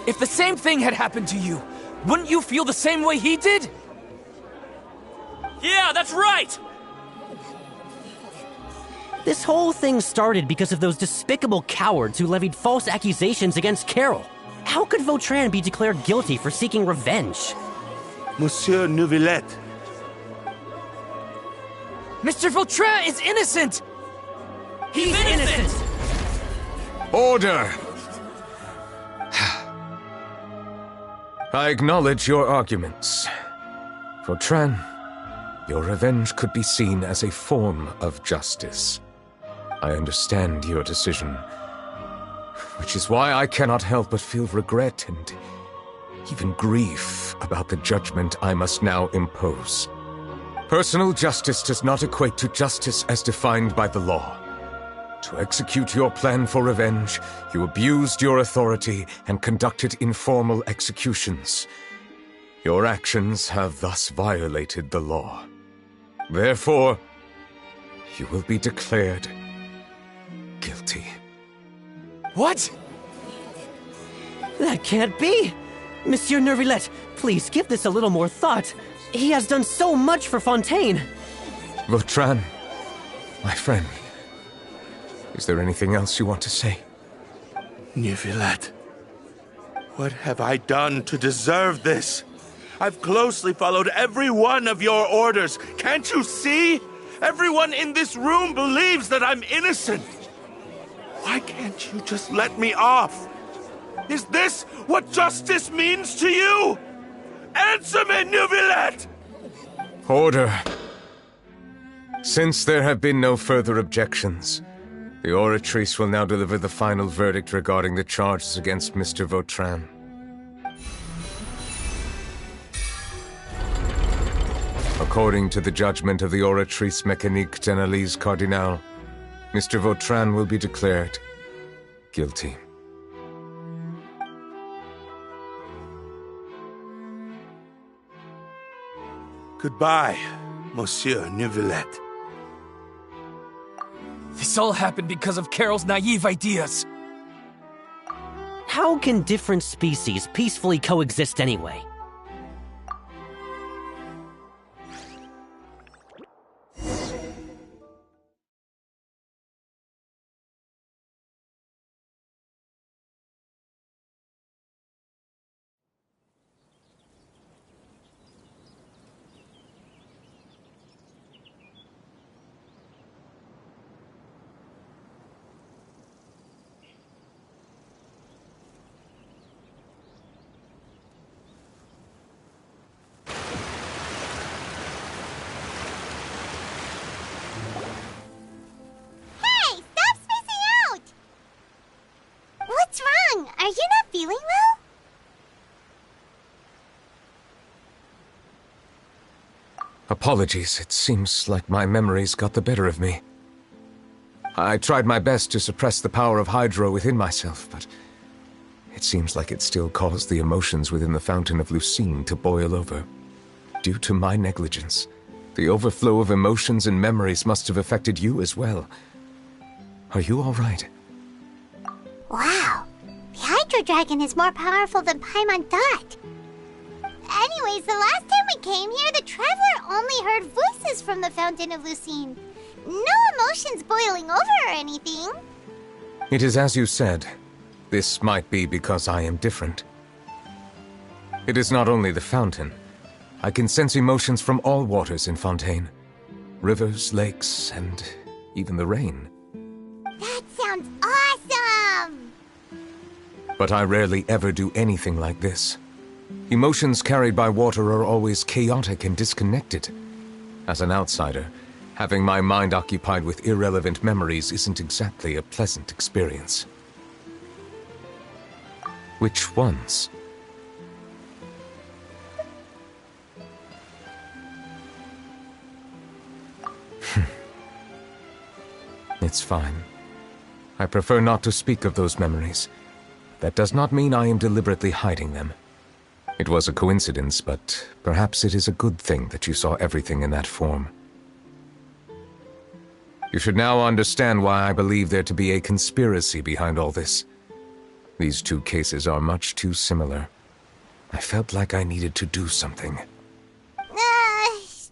If the same thing had happened to you, wouldn't you feel the same way he did? Yeah, that's right! This whole thing started because of those despicable cowards who levied false accusations against Carol. How could Vautrin be declared guilty for seeking revenge? Monsieur Neuvillette. Mr. Vautrin is innocent! He's innocent! Order! I acknowledge your arguments. Vautrin, your revenge could be seen as a form of justice. I understand your decision, which is why I cannot help but feel regret and even grief about the judgment I must now impose. Personal justice does not equate to justice as defined by the law. To execute your plan for revenge, you abused your authority and conducted informal executions. Your actions have thus violated the law. Therefore, you will be declared guilty. What? That can't be! Monsieur Neuvillette, please give this a little more thought. He has done so much for Fontaine. Vautrin, my friend, is there anything else you want to say? Neuvillette, what have I done to deserve this? I've closely followed every one of your orders. Can't you see? Everyone in this room believes that I'm innocent. Why can't you just let me off? Is this what justice means to you? Answer me, Neuvillette! Order. Since there have been no further objections, the Oratrice will now deliver the final verdict regarding the charges against Mr. Vautrin. According to the judgment of the Oratrice Mécanique d'Analyse Cardinal, Mr. Vautrin will be declared guilty. Goodbye, Monsieur Neuvillette. This all happened because of Carol's naive ideas. How can different species peacefully coexist anyway? Are you not feeling well? Apologies, it seems like my memories got the better of me. I tried my best to suppress the power of Hydro within myself, but it seems like it still caused the emotions within the Fountain of Lucine to boil over. Due to my negligence, the overflow of emotions and memories must have affected you as well. Are you all right? Wow. The Hydro Dragon is more powerful than Paimon thought. Anyways, the last time we came here, the Traveler only heard voices from the Fountain of Lucine. No emotions boiling over or anything. It is as you said. This might be because I am different. It is not only the fountain. I can sense emotions from all waters in Fontaine. Rivers, lakes, and even the rain. That sounds awesome! But I rarely ever do anything like this. Emotions carried by water are always chaotic and disconnected. As an outsider, having my mind occupied with irrelevant memories isn't exactly a pleasant experience. Which ones? It's fine. I prefer not to speak of those memories. That does not mean I am deliberately hiding them. It was a coincidence, but perhaps it is a good thing that you saw everything in that form. You should now understand why I believe there to be a conspiracy behind all this. These two cases are much too similar. I felt like I needed to do something. Paimon's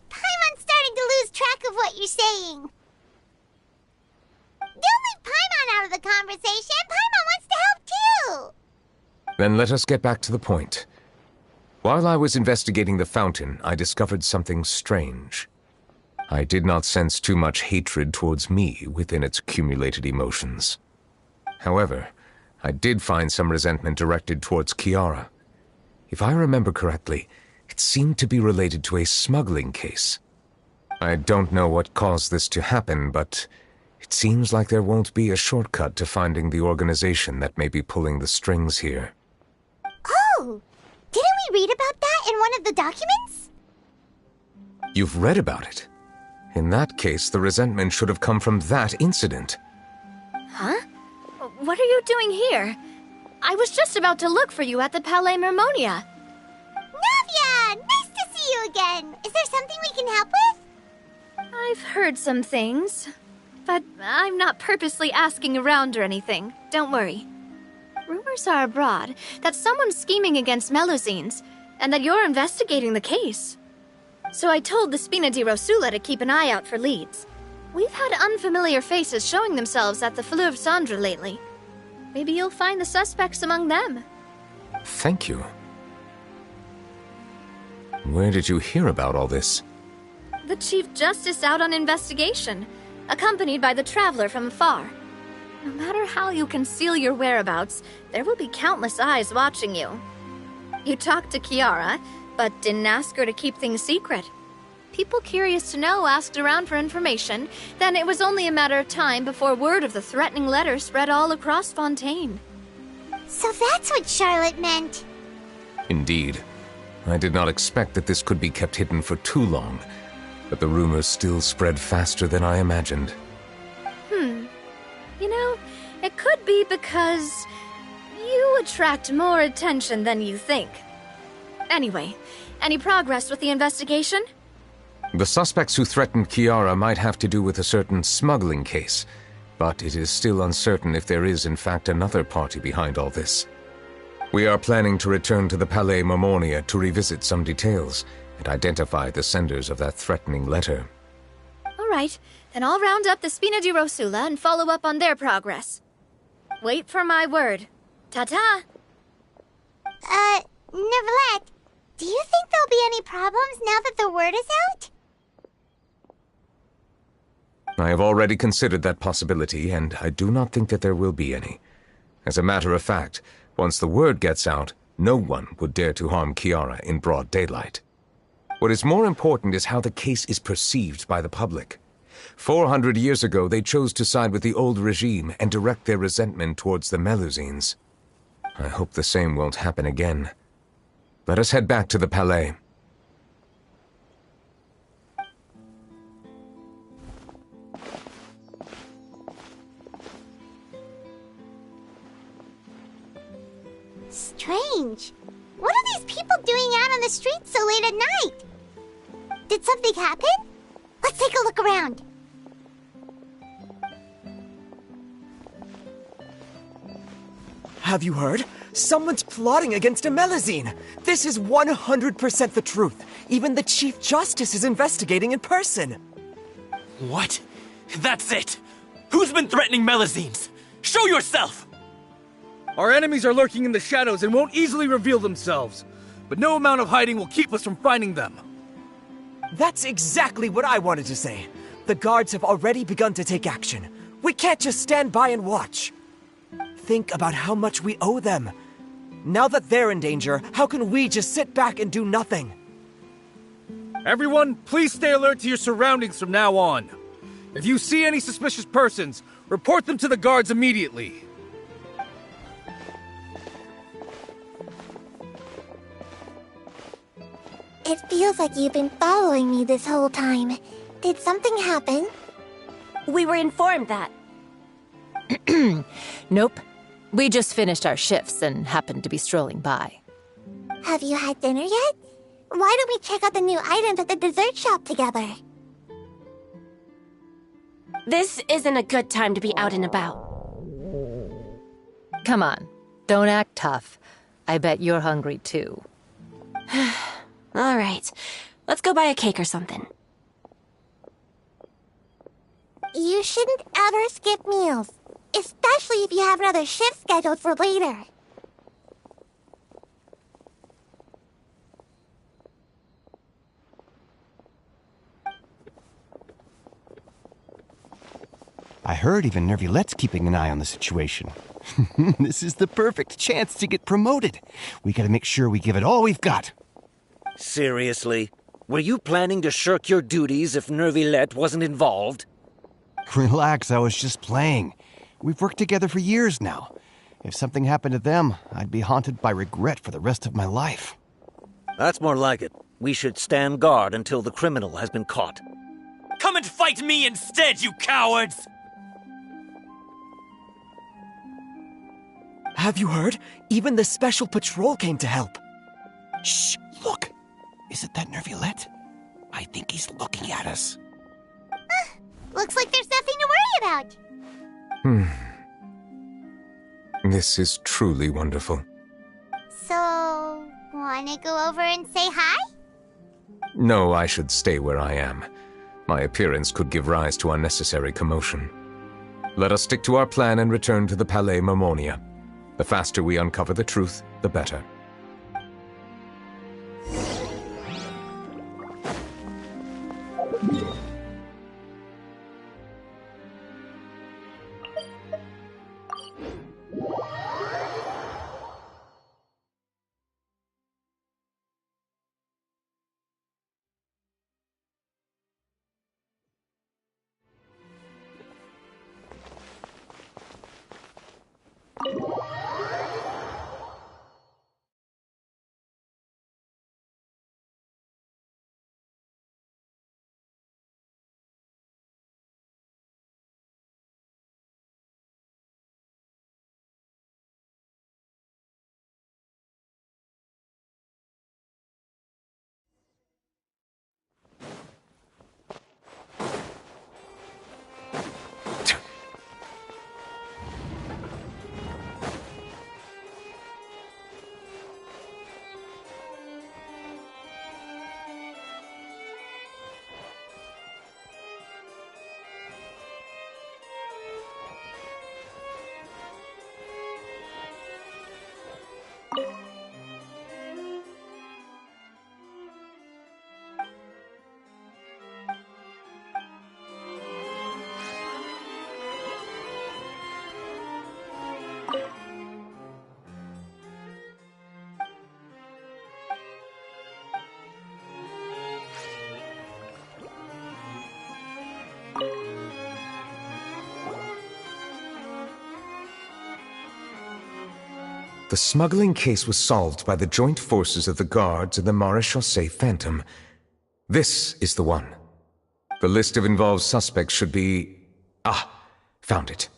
starting to lose track of what you're saying. Don't leave Paimon out of the conversation. Paimon wants to help too. Then let us get back to the point. While I was investigating the fountain, I discovered something strange. I did not sense too much hatred towards me within its accumulated emotions. However, I did find some resentment directed towards Kiara. If I remember correctly, it seemed to be related to a smuggling case. I don't know what caused this to happen, but it seems like there won't be a shortcut to finding the organization that may be pulling the strings here. Oh! Didn't we read about that in one of the documents? You've read about it? In that case, the resentment should have come from that incident. Huh? What are you doing here? I was just about to look for you at the Palais Mermonia. Navia! Nice to see you again! Is there something we can help with? I've heard some things, but I'm not purposely asking around or anything. Don't worry. Rumors are abroad that someone's scheming against Melusines, and that you're investigating the case. So I told the Spina di Rosula to keep an eye out for leads. We've had unfamiliar faces showing themselves at the Fleuve Cendre lately. Maybe you'll find the suspects among them. Thank you. Where did you hear about all this? The Chief Justice out on investigation, accompanied by the Traveler from afar. No matter how you conceal your whereabouts, there will be countless eyes watching you. You talked to Kiara, but didn't ask her to keep things secret. People curious to know asked around for information, then it was only a matter of time before word of the threatening letter spread all across Fontaine. So that's what Charlotte meant. Indeed. I did not expect that this could be kept hidden for too long, but the rumors still spread faster than I imagined. You know, it could be because you attract more attention than you think. Anyway, any progress with the investigation? The suspects who threatened Kiara might have to do with a certain smuggling case, but it is still uncertain if there is in fact another party behind all this. We are planning to return to the Palais Mermonia to revisit some details and identify the senders of that threatening letter. All right, then I'll round up the Spina di Rosula and follow up on their progress. Wait for my word. Ta-ta! Neuvillette, do you think there'll be any problems now that the word is out? I have already considered that possibility, and I do not think that there will be any. As a matter of fact, once the word gets out, no one would dare to harm Kiara in broad daylight. What is more important is how the case is perceived by the public. 400 years ago, they chose to side with the old regime and direct their resentment towards the Melusines. I hope the same won't happen again. Let us head back to the Palais. Strange. What are these people doing out on the streets so late at night? Did something happen? Let's take a look around. Have you heard? Someone's plotting against a Melusine. This is 100% the truth. Even the Chief Justice is investigating in person. What? That's it! Who's been threatening Melusines? Show yourself! Our enemies are lurking in the shadows and won't easily reveal themselves. But no amount of hiding will keep us from finding them. That's exactly what I wanted to say. The guards have already begun to take action. We can't just stand by and watch. Think about how much we owe them. Now that they're in danger, how can we just sit back and do nothing? Everyone, please stay alert to your surroundings from now on. If you see any suspicious persons, report them to the guards immediately. It feels like you've been following me this whole time. Did something happen? We were informed that. Nope. We just finished our shifts and happened to be strolling by. Have you had dinner yet? Why don't we check out the new items at the dessert shop together? This isn't a good time to be out and about. Come on, don't act tough. I bet you're hungry too. All right, let's go buy a cake or something. You shouldn't ever skip meals, especially if you have another shift scheduled for later. I heard even Neuvillette's keeping an eye on the situation. This is the perfect chance to get promoted. We gotta make sure we give it all we've got. Seriously? Were you planning to shirk your duties if Neuvillette wasn't involved? Relax, I was just playing. We've worked together for years now. If something happened to them, I'd be haunted by regret for the rest of my life. That's more like it. We should stand guard until the criminal has been caught. Come and fight me instead, you cowards! Have you heard? Even the special patrol came to help. Shh, look! Is it that Neuvillette? I think he's looking at us. Looks like there's nothing to worry about. This is truly wonderful. So, wanna go over and say hi? No, I should stay where I am. My appearance could give rise to unnecessary commotion. Let us stick to our plan and return to the Palais Mermonia. The faster we uncover the truth, the better. The smuggling case was solved by the joint forces of the guards and the Maréchaussée Phantom. This is the one. The list of involved suspects should be... Ah, found it.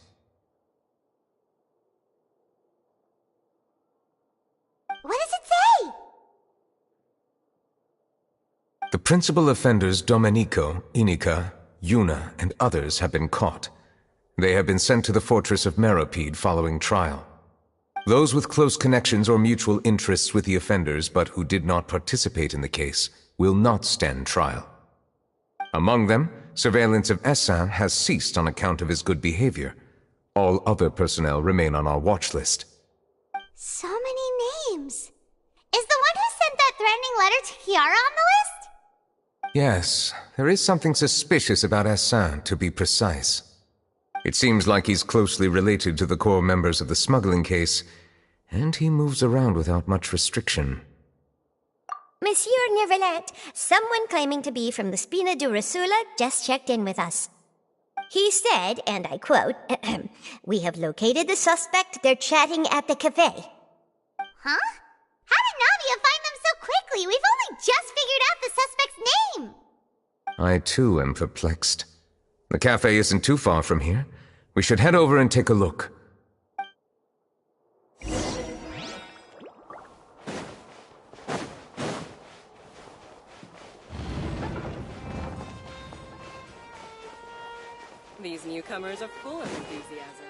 What does it say? The principal offenders Domenico, Inica, Yuna, and others have been caught. They have been sent to the fortress of Meropide following trial. Those with close connections or mutual interests with the offenders but who did not participate in the case will not stand trial. Among them, surveillance of Essin has ceased on account of his good behavior. All other personnel remain on our watch list. So many names. Is the one who sent that threatening letter to Kiara on the list? Yes, there is something suspicious about Essin, to be precise. It seems like he's closely related to the core members of the smuggling case, And he moves around without much restriction. Monsieur Neuvillette, someone claiming to be from the Spina di Rosula just checked in with us. He said, and I quote, "We have located the suspect. They're chatting at the cafe." Huh? How did Navia find them so quickly? We've only just figured out the suspect's name. I too am perplexed. The cafe isn't too far from here. We should head over and take a look. These newcomers are full of enthusiasm.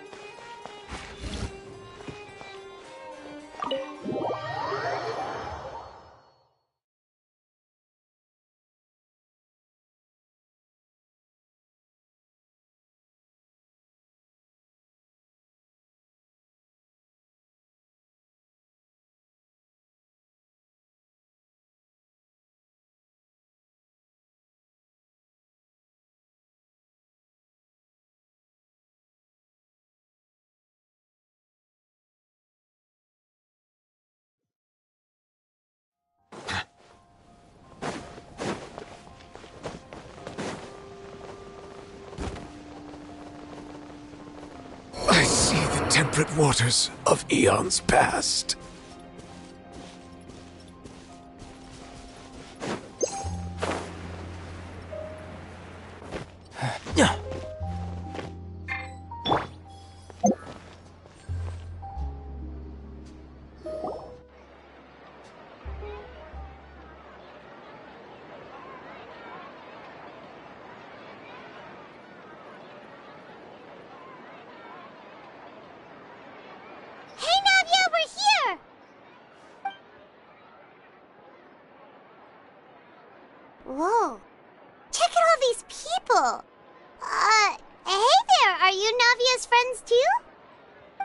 I see the temperate waters of eons past. Whoa. Check out all these people. Hey there, are you Navia's friends too?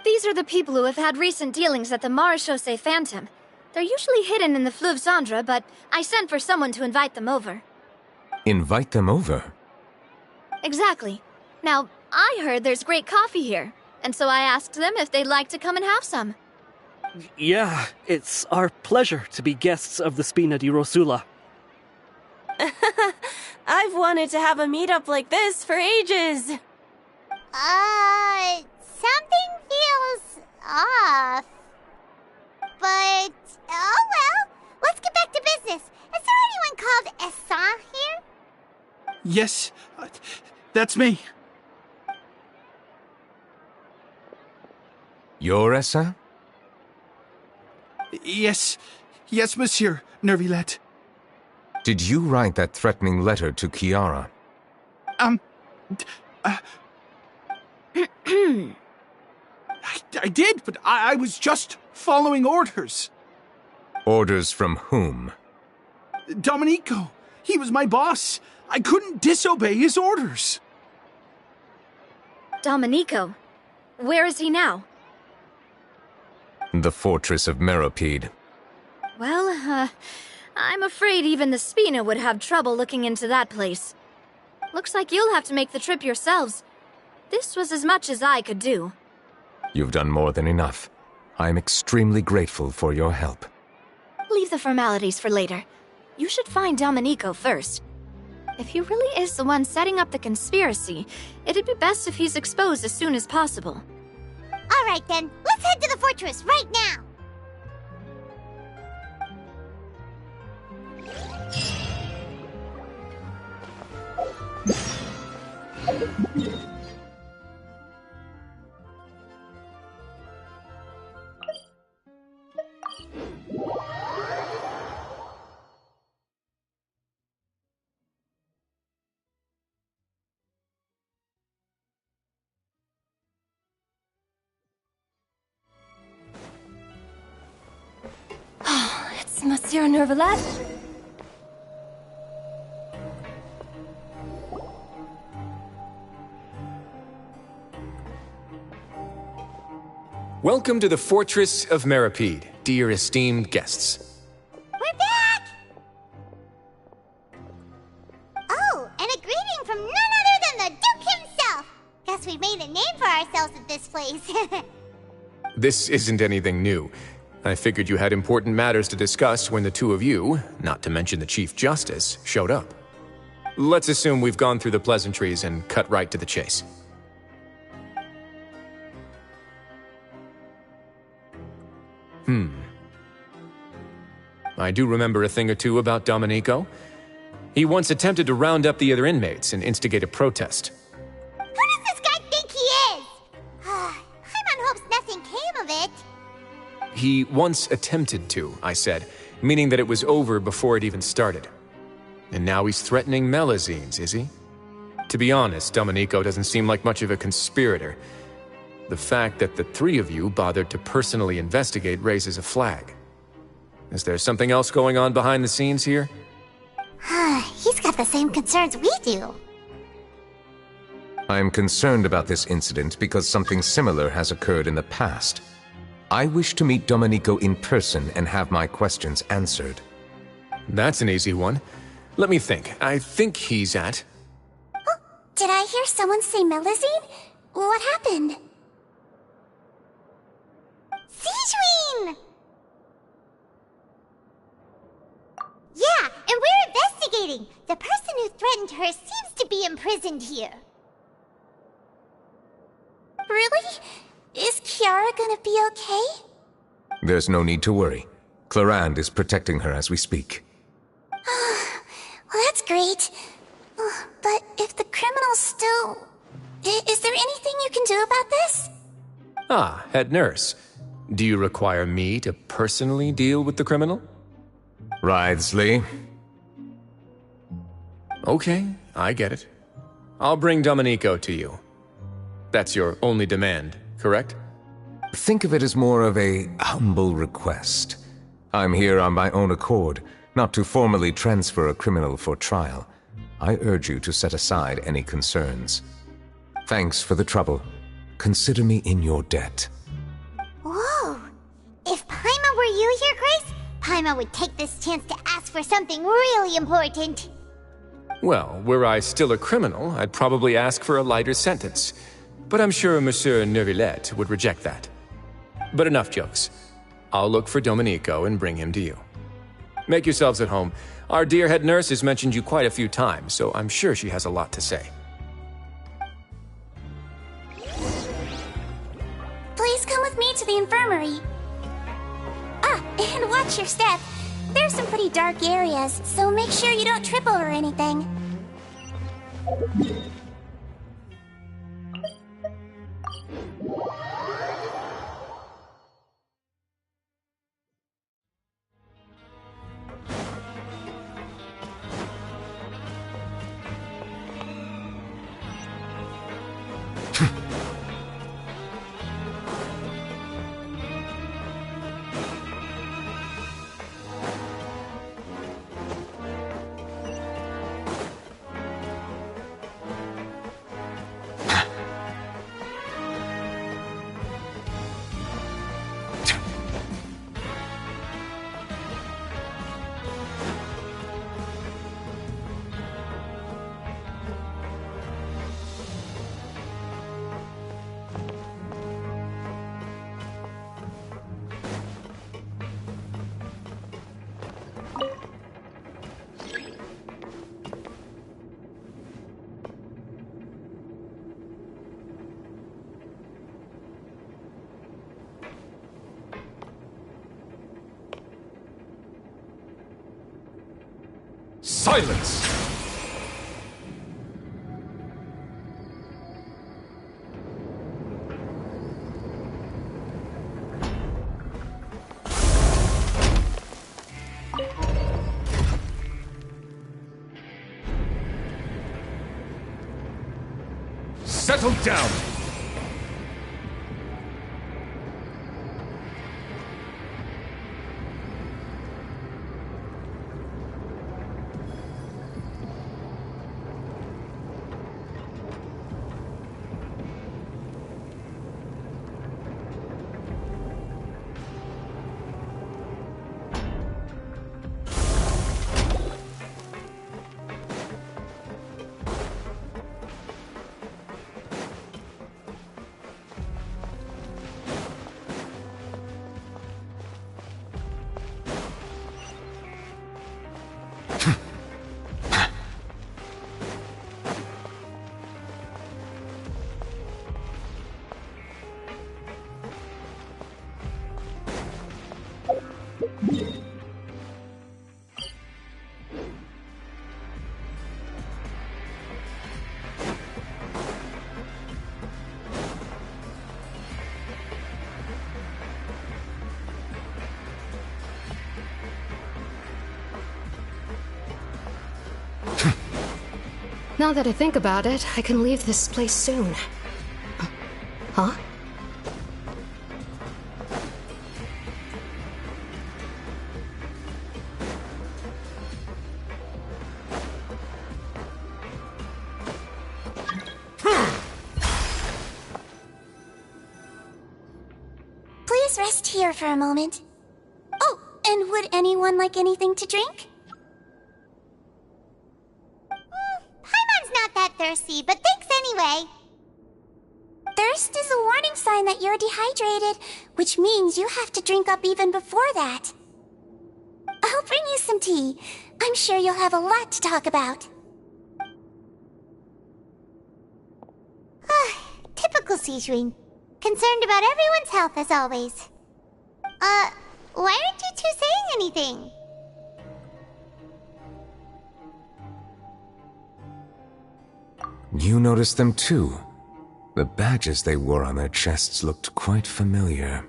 These are the people who have had recent dealings at the Marechaussee Phantom. They're usually hidden in the Fleuve Cendre, but I sent for someone to invite them over. Invite them over? Exactly. Now, I heard there's great coffee here, and so I asked them if they'd like to come and have some. Yeah, it's our pleasure to be guests of the Spina di Rosula. I've wanted to have a meetup like this for ages. Something feels off. But, oh well, let's get back to business. Is there anyone called Essan here? Yes, that's me. You're Essan? Yes, monsieur, Neuvillette. Did you write that threatening letter to Chiara? I did, but I was just following orders. Orders from whom? Domenico. He was my boss. I couldn't disobey his orders. Domenico? Where is he now? The fortress of Meropide. Well, I'm afraid even the Spina would have trouble looking into that place. Looks like you'll have to make the trip yourselves. This was as much as I could do. You've done more than enough. I am extremely grateful for your help. Leave the formalities for later. You should find Domenico first. If he really is the one setting up the conspiracy, it'd be best if he's exposed as soon as possible. All right then, let's head to the fortress right now. It's Monsieur Neuvillette. Welcome to the Fortress of Meropide, dear esteemed guests. We're back! Oh, and a greeting from none other than the Duke himself! Guess we've made a name for ourselves at this place. This isn't anything new. I figured you had important matters to discuss when the two of you, not to mention the Chief Justice, showed up. Let's assume we've gone through the pleasantries and cut right to the chase. I do remember a thing or two about Domenico. He once attempted to round up the other inmates and instigate a protest. Who does this guy think he is? Paimon hopes nothing came of it. He once attempted to, I said, meaning that it was over before it even started. And now he's threatening Melazines, is he? To be honest, Domenico doesn't seem like much of a conspirator. The fact that the three of you bothered to personally investigate raises a flag. Is there something else going on behind the scenes here? He's got the same concerns we do. I'm concerned about this incident because something similar has occurred in the past. I wish to meet Domenico in person and have my questions answered. That's an easy one. Let me think. I think he's at... Oh, did I hear someone say Melazine? What happened? Sigewinne! Yeah, and we're investigating. The person who threatened her seems to be imprisoned here. Really? Is Kiara gonna be okay? There's no need to worry. Clarande is protecting her as we speak. Well, that's great. But if the criminal's still... Is there anything you can do about this? Ah, head nurse. Do you require me to personally deal with the criminal? Wriothesley. Okay, I get it. I'll bring Domenico to you. That's your only demand, correct? Think of it as more of a humble request. I'm here on my own accord, not to formally transfer a criminal for trial. I urge you to set aside any concerns. Thanks for the trouble. Consider me in your debt. Whoa! If Paimon were you here, Grace, Paimon would take this chance to ask for something really important. Well, were I still a criminal, I'd probably ask for a lighter sentence. But I'm sure Monsieur Neuvillette would reject that. But enough jokes. I'll look for Domenico and bring him to you. Make yourselves at home. Our dear head nurse has mentioned you quite a few times, so I'm sure she has a lot to say. Please come with me to the infirmary. Ah, and watch your step. There's some pretty dark areas, so make sure you don't trip over anything. Silence! Settle down! Now that I think about it, I can leave this place soon. Huh? Please rest here for a moment. Oh, and would anyone like anything to drink? Paimon's not that thirsty, but thanks anyway. Thirst is a warning sign that you're dehydrated, which means you have to drink up even before that. I'll bring you some tea. I'm sure you'll have a lot to talk about. Typical Sijun. Concerned about everyone's health as always. Why aren't you two saying anything? You noticed them too. The badges they wore on their chests looked quite familiar.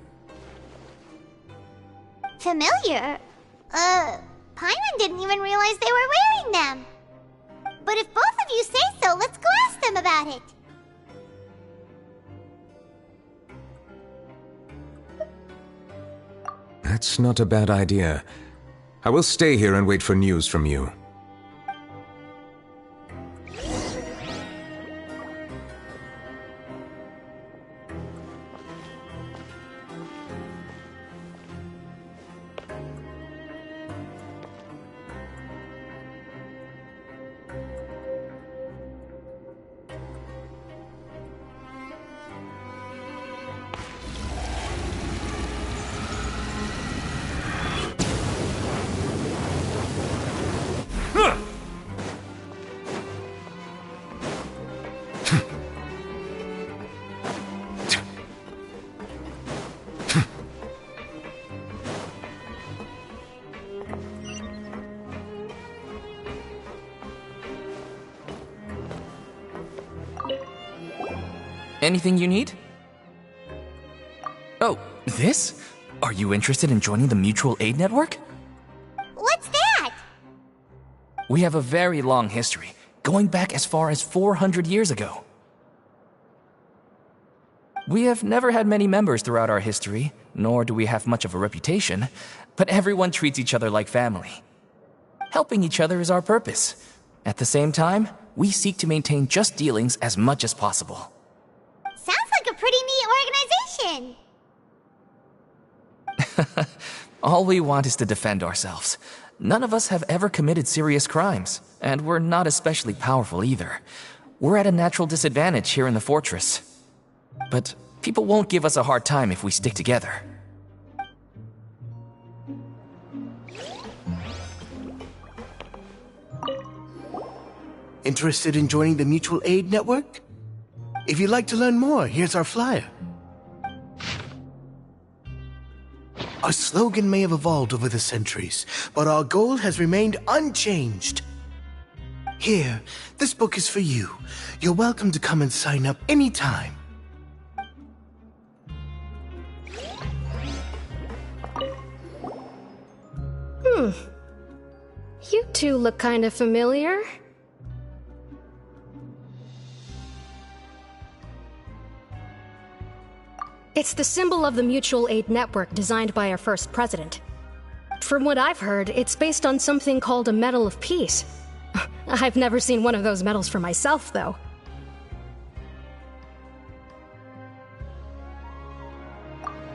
Familiar? Paimon didn't even realize they were wearing them. But if both of you say so, let's go ask them about it. That's not a bad idea. I will stay here and wait for news from you. Anything you need? Oh, this? Are you interested in joining the Mutual Aid Network? What's that? We have a very long history, going back as far as 400 years ago. We have never had many members throughout our history, nor do we have much of a reputation, but everyone treats each other like family. Helping each other is our purpose. At the same time, we seek to maintain just dealings as much as possible. Sounds like a pretty neat organization. All we want is to defend ourselves. None of us have ever committed serious crimes, and we're not especially powerful either. We're at a natural disadvantage here in the fortress. But people won't give us a hard time if we stick together. Interested in joining the Mutual Aid Network? If you'd like to learn more, here's our flyer. Our slogan may have evolved over the centuries, but our goal has remained unchanged. Here, this book is for you. You're welcome to come and sign up anytime. You two look kind of familiar. It's the symbol of the Mutual Aid Network designed by our first president. From what I've heard, it's based on something called a Medal of Peace. I've never seen one of those medals for myself, though.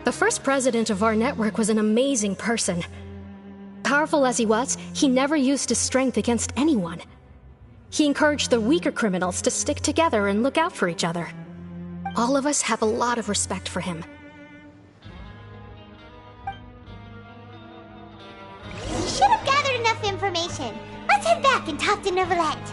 The first president of our network was an amazing person. Powerful as he was, he never used his strength against anyone. He encouraged the weaker criminals to stick together and look out for each other. All of us have a lot of respect for him. We should have gathered enough information. Let's head back and talk to Neuvillette.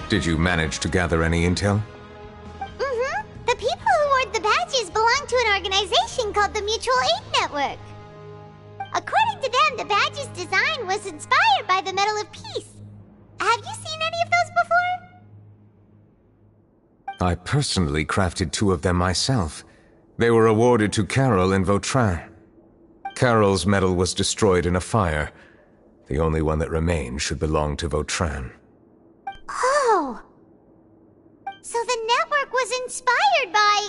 Did you manage to gather any intel? The people who wore the badges belong to an organization called the Mutual Aid Network. badge's design was inspired by the Medal of Peace. Have you seen any of those before? I personally crafted 2 of them myself. They were awarded to Carol and Vautrin. Carol's medal was destroyed in a fire. The only one that remained should belong to Vautrin. Oh! So the network was inspired by...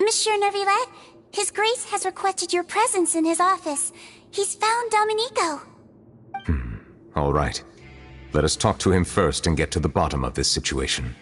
Monsieur Neuvillette, His Grace has requested your presence in his office. He's found Domenico. All right. Let us talk to him first and get to the bottom of this situation.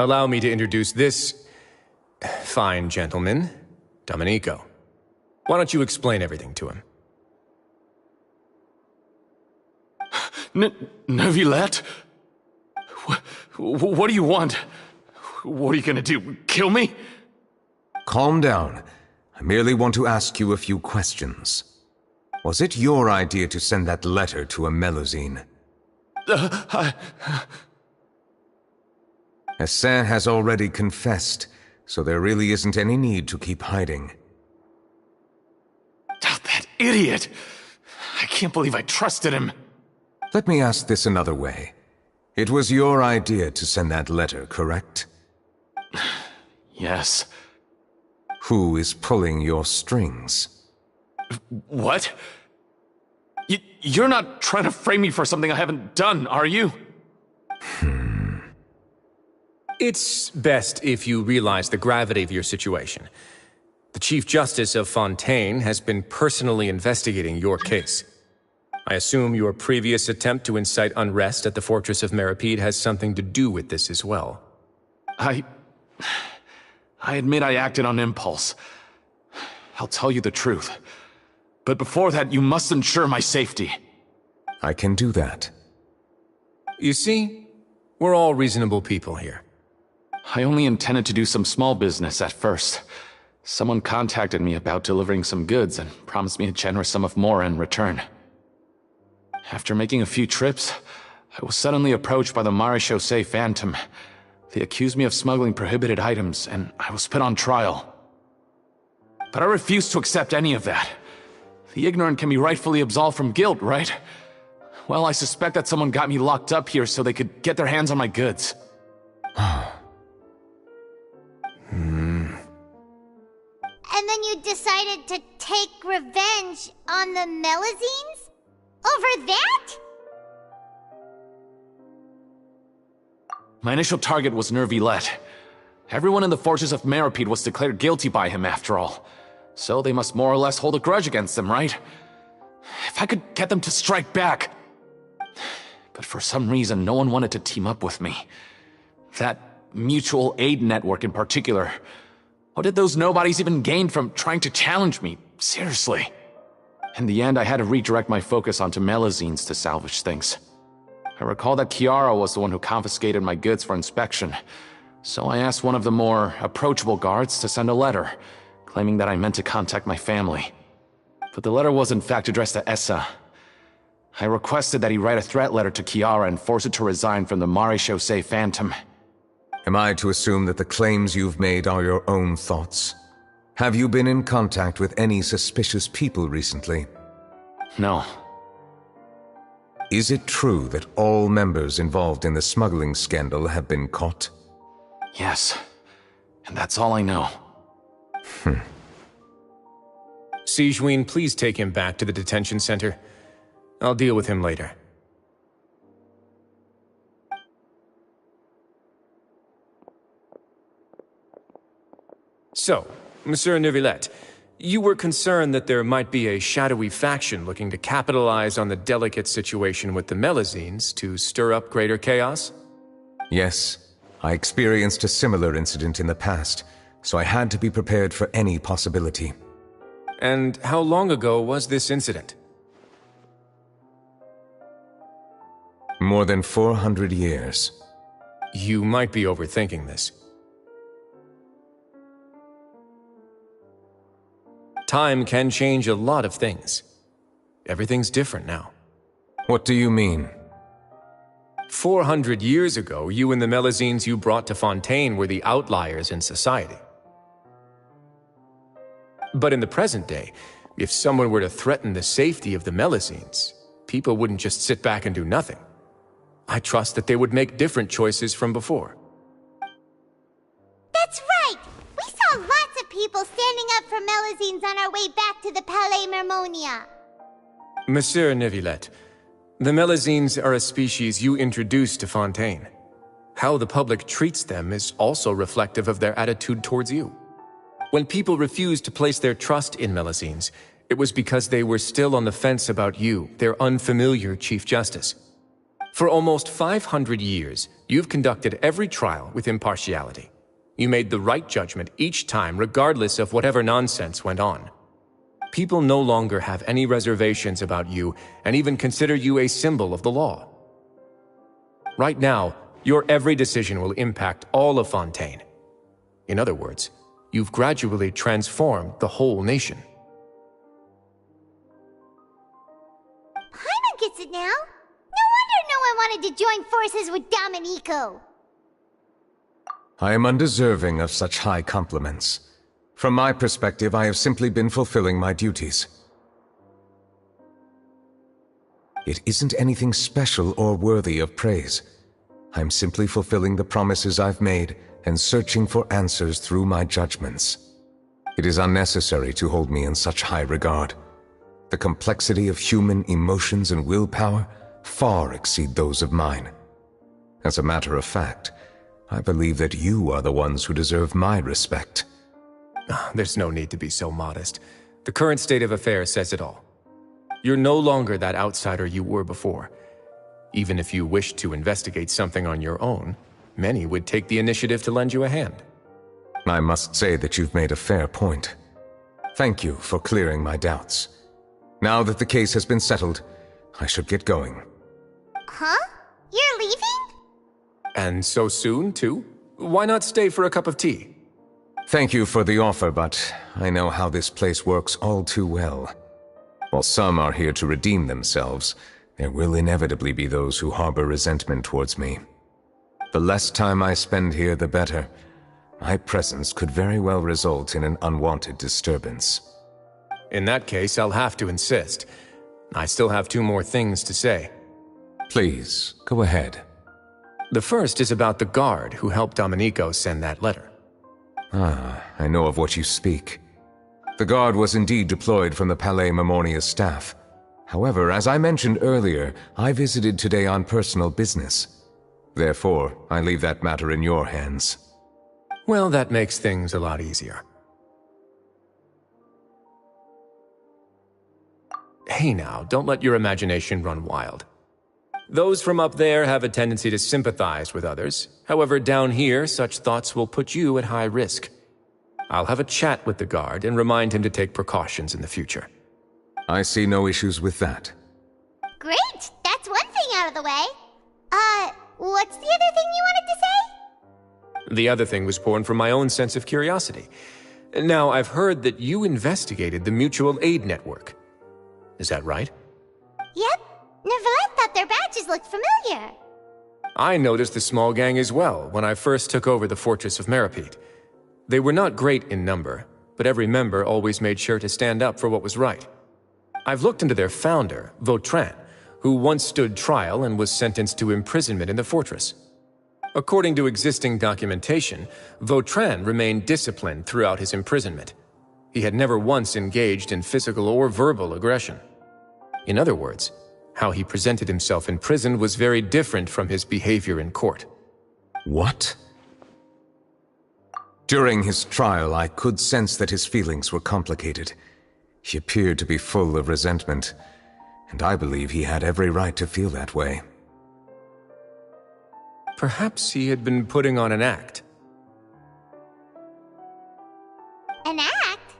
Allow me to introduce this fine gentleman, Domenico. Why don't you explain everything to him? Neuvillette? What do you want? What are you gonna do? Kill me? Calm down. I merely want to ask you a few questions. Was it your idea to send that letter to a Melusine? Hassan has already confessed, so there really isn't any need to keep hiding. That idiot! I can't believe I trusted him. Let me ask this another way. It was your idea to send that letter, correct? Yes. Who is pulling your strings? What? You're not trying to frame me for something I haven't done, are you? It's best if you realize the gravity of your situation. The Chief Justice of Fontaine has been personally investigating your case. I assume your previous attempt to incite unrest at the Fortress of Meripede has something to do with this as well. I admit I acted on impulse. I'll tell you the truth. But before that, you must ensure my safety. I can do that. You see, we're all reasonable people here. I only intended to do some small business at first. Someone contacted me about delivering some goods and promised me a generous sum of more in return. After making a few trips, I was suddenly approached by the Marechaussee Phantom. They accused me of smuggling prohibited items, and I was put on trial. But I refused to accept any of that. The ignorant can be rightfully absolved from guilt, right? Well, I suspect that someone got me locked up here so they could get their hands on my goods. And then you decided to take revenge on the Melusines? Over that? My initial target was Neuvillette. Everyone in the Fortress of Meripede was declared guilty by him after all. So they must more or less hold a grudge against him, right? If I could get them to strike back. But for some reason, no one wanted to team up with me. That mutual aid network in particular. What did those nobodies even gain from trying to challenge me? Seriously. In the end, I had to redirect my focus onto Melusines to salvage things. I recall that Chiara was the one who confiscated my goods for inspection, so I asked one of the more approachable guards to send a letter, claiming that I meant to contact my family. But the letter was in fact addressed to Essa. I requested that he write a threat letter to Kiara and force her to resign from the Maréchaussée Phantom. Am I to assume that the claims you've made are your own thoughts? Have you been in contact with any suspicious people recently? No. Is it true that all members involved in the smuggling scandal have been caught? Yes. And that's all I know. Sijuin, please take him back to the detention center. I'll deal with him later. So, Monsieur Neuvillette, you were concerned that there might be a shadowy faction looking to capitalize on the delicate situation with the Melazines to stir up greater chaos? Yes. I experienced a similar incident in the past, so I had to be prepared for any possibility. And how long ago was this incident? More than 400 years. You might be overthinking this. Time can change a lot of things. Everything's different now. What do you mean? 400 years ago, you and the Melazines you brought to Fontaine were the outliers in society. But in the present day, if someone were to threaten the safety of the Melazines, people wouldn't just sit back and do nothing. I trust that they would make different choices from before. That's right! We saw lots of people standing up for Melazines on our way back to the Palais Mermonia. Monsieur Neuvillette, the Melazines are a species you introduced to Fontaine. How the public treats them is also reflective of their attitude towards you. When people refused to place their trust in Melazines, it was because they were still on the fence about you, their unfamiliar Chief Justice. For almost 500 years, you've conducted every trial with impartiality. You made the right judgment each time, regardless of whatever nonsense went on. People no longer have any reservations about you and even consider you a symbol of the law. Right now, your every decision will impact all of Fontaine. In other words, you've gradually transformed the whole nation. Paimon gets it now. No wonder no one wanted to join forces with Domenico. I am undeserving of such high compliments. From my perspective, I have simply been fulfilling my duties. It isn't anything special or worthy of praise. I'm simply fulfilling the promises I've made and searching for answers through my judgments. It is unnecessary to hold me in such high regard. The complexity of human emotions and willpower far exceed those of mine. As a matter of fact, I believe that you are the ones who deserve my respect. There's no need to be so modest. The current state of affairs says it all. You're no longer that outsider you were before. Even if you wished to investigate something on your own, many would take the initiative to lend you a hand. I must say that you've made a fair point. Thank you for clearing my doubts. Now that the case has been settled, I should get going. Huh? You're leaving? And so soon, too? Why not stay for a cup of tea? Thank you for the offer, but I know how this place works all too well. While some are here to redeem themselves, there will inevitably be those who harbor resentment towards me. The less time I spend here, the better. My presence could very well result in an unwanted disturbance. In that case, I'll have to insist. I still have 2 more things to say. Please, go ahead. The first is about the guard who helped Domenico send that letter. Ah, I know of what you speak. The guard was indeed deployed from the Palais Mermonia staff. However, as I mentioned earlier, I visited today on personal business. Therefore, I leave that matter in your hands. Well, that makes things a lot easier. Hey now, don't let your imagination run wild. Those from up there have a tendency to sympathize with others. However, down here, such thoughts will put you at high risk. I'll have a chat with the guard and remind him to take precautions in the future. I see no issues with that. Great! That's one thing out of the way. What's the other thing you wanted to say? The other thing was born from my own sense of curiosity. Now, I've heard that you investigated the mutual aid network. Is that right? Yep. I noticed the small gang as well when I first took over the fortress of Meropide. They were not great in number, but every member always made sure to stand up for what was right. I've looked into their founder, Vautrin, who once stood trial and was sentenced to imprisonment in the fortress. According to existing documentation, Vautrin remained disciplined throughout his imprisonment. He had never once engaged in physical or verbal aggression. In other words, how he presented himself in prison was very different from his behavior in court. What? During his trial, I could sense that his feelings were complicated. He appeared to be full of resentment, and I believe he had every right to feel that way. Perhaps he had been putting on an act. An act?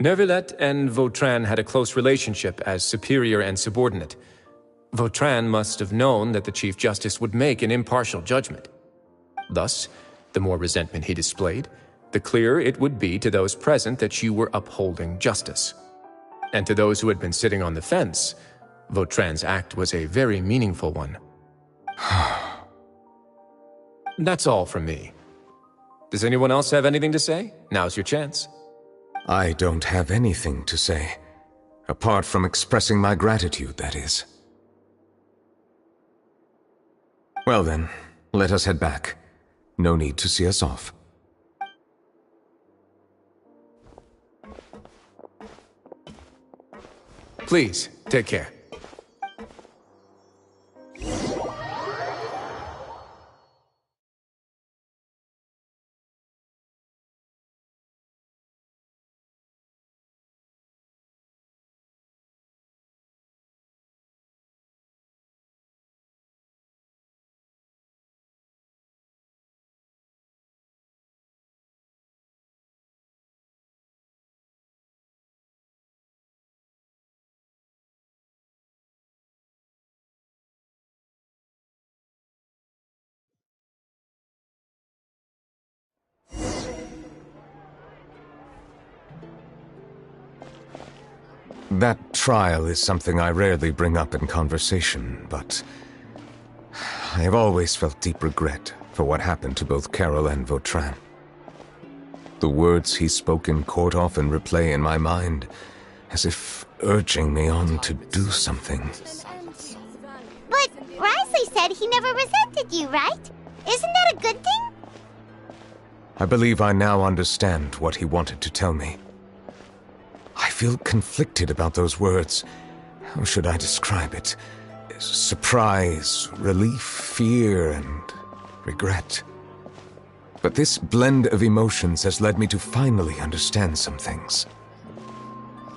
Neuvillette and Vautrin had a close relationship as superior and subordinate. Vautrin must have known that the Chief Justice would make an impartial judgment. Thus, the more resentment he displayed, the clearer it would be to those present that you were upholding justice. And to those who had been sitting on the fence, Vautrin's act was a very meaningful one. That's all from me. Does anyone else have anything to say? Now's your chance. I don't have anything to say. Apart from expressing my gratitude, that is. Well then, let us head back. No need to see us off. Please, take care. That trial is something I rarely bring up in conversation, but I have always felt deep regret for what happened to both Carol and Vautrin. The words he spoke in court often replay in my mind, as if urging me on to do something. But Risley said he never resented you, right? Isn't that a good thing? I believe I now understand what he wanted to tell me. I feel conflicted about those words. How should I describe it? Surprise, relief, fear, and regret. But this blend of emotions has led me to finally understand some things.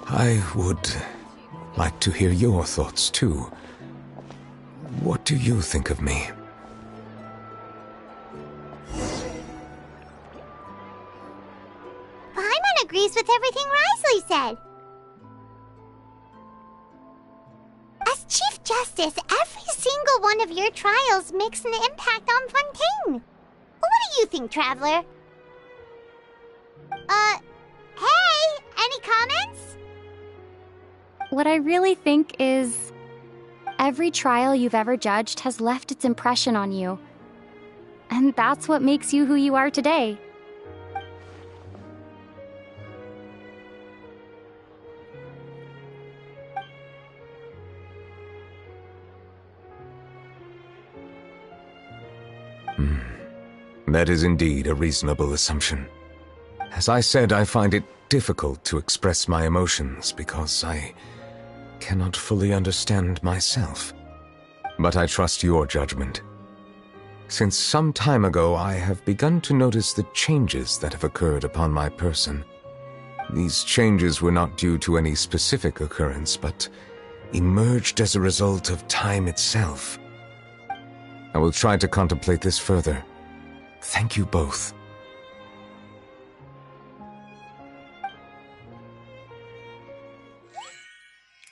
I would like to hear your thoughts, too. What do you think of me? Paimon agrees with everything Risley said. As Chief Justice, every single one of your trials makes an impact on Fontaine. What do you think, Traveler? Hey, any comments? What I really think is, every trial you've ever judged has left its impression on you. And that's what makes you who you are today. That is indeed a reasonable assumption. As I said, I find it difficult to express my emotions because I cannot fully understand myself. But I trust your judgment. Since some time ago, I have begun to notice the changes that have occurred upon my person. These changes were not due to any specific occurrence, but emerged as a result of time itself. I will try to contemplate this further. Thank you both.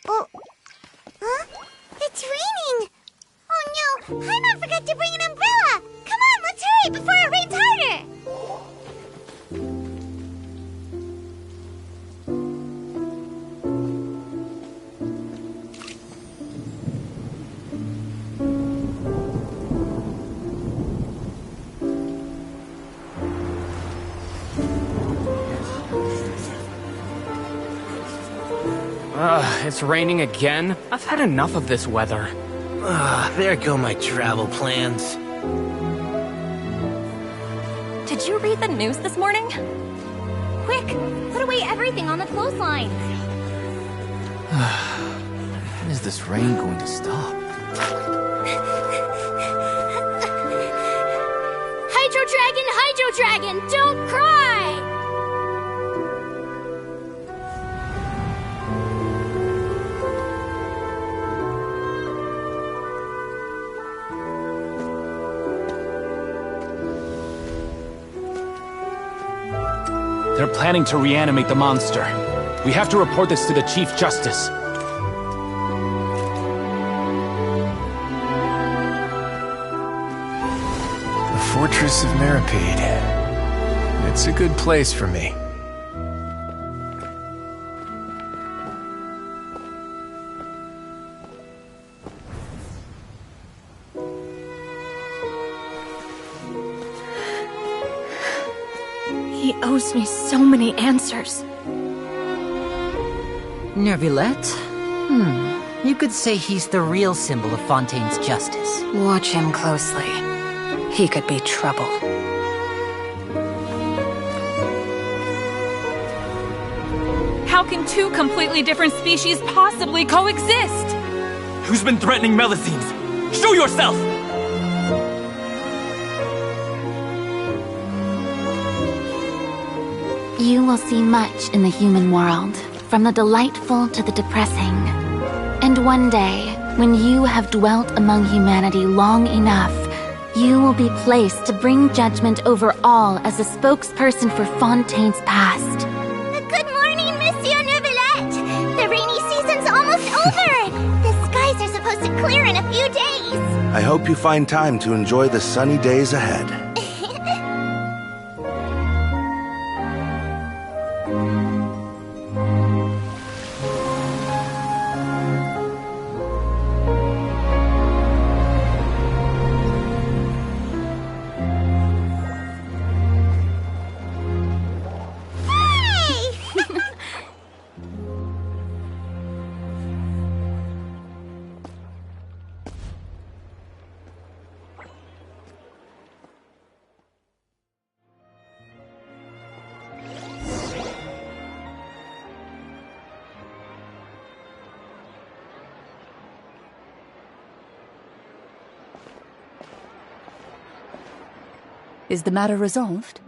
Oh, huh? It's raining! Oh no, Paimon forgot to bring an umbrella! Come on, let's hurry before it rains harder! It's raining again? I've had enough of this weather. There go my travel plans. Did you read the news this morning? Quick, put away everything on the clothesline. When is this rain going to stop? Hydro Dragon, don't cry! They're planning to reanimate the monster. We have to report this to the Chief Justice. The Fortress of Meripede. It's a good place for me. He owes me so many answers. Neuvillette? You could say he's the real symbol of Fontaine's justice. Watch him closely. He could be trouble. How can two completely different species possibly coexist? Who's been threatening Melazines? Show yourself! You will see much in the human world, from the delightful to the depressing. And one day, when you have dwelt among humanity long enough, you will be placed to bring judgment over all as a spokesperson for Fontaine's past. Good morning, Monsieur Neuvillette! The rainy season's almost over! The skies are supposed to clear in a few days! I hope you find time to enjoy the sunny days ahead. Is the matter resolved?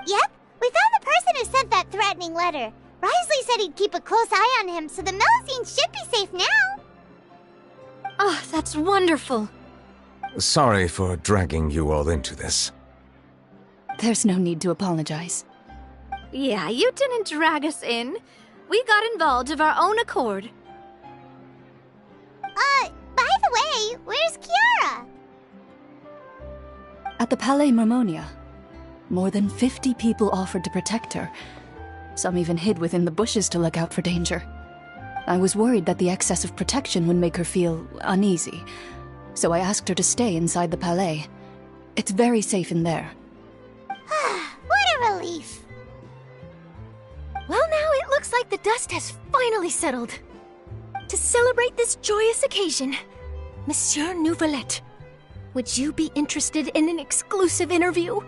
Yep, we found the person who sent that threatening letter. Risley said he'd keep a close eye on him, so the Melazines should be safe now. Oh, that's wonderful. Sorry for dragging you all into this. There's no need to apologize. Yeah, you didn't drag us in. We got involved of our own accord. By the way, where's Kiara? At the Palais Mermonia, more than 50 people offered to protect her. Some even hid within the bushes to look out for danger. I was worried that the excess of protection would make her feel uneasy, so I asked her to stay inside the Palais. It's very safe in there. What a relief. Well, now it looks like the dust has finally settled. To celebrate this joyous occasion, Monsieur Neuvillette, would you be interested in an exclusive interview?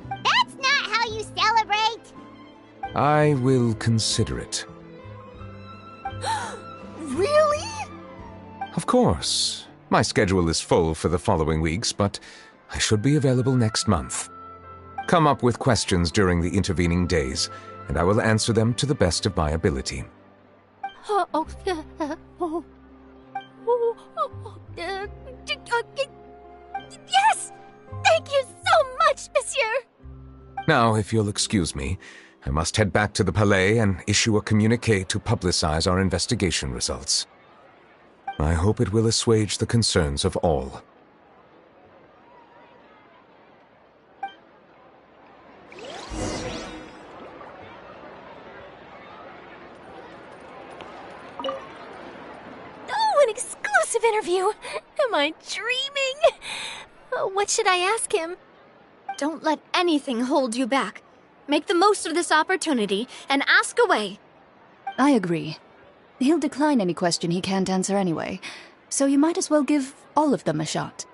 That's not how you celebrate! I will consider it. Really? Of course. My schedule is full for the following weeks, but I should be available next month. Come up with questions during the intervening days, and I will answer them to the best of my ability. Yes! Thank you so much, Monsieur! Now, if you'll excuse me, I must head back to the Palais and issue a communiqué to publicize our investigation results. I hope it will assuage the concerns of all. Oh, an exclusive interview! Am I dreaming? What should I ask him? Don't let anything hold you back. Make the most of this opportunity and ask away. I agree. He'll decline any question he can't answer anyway, so you might as well give all of them a shot.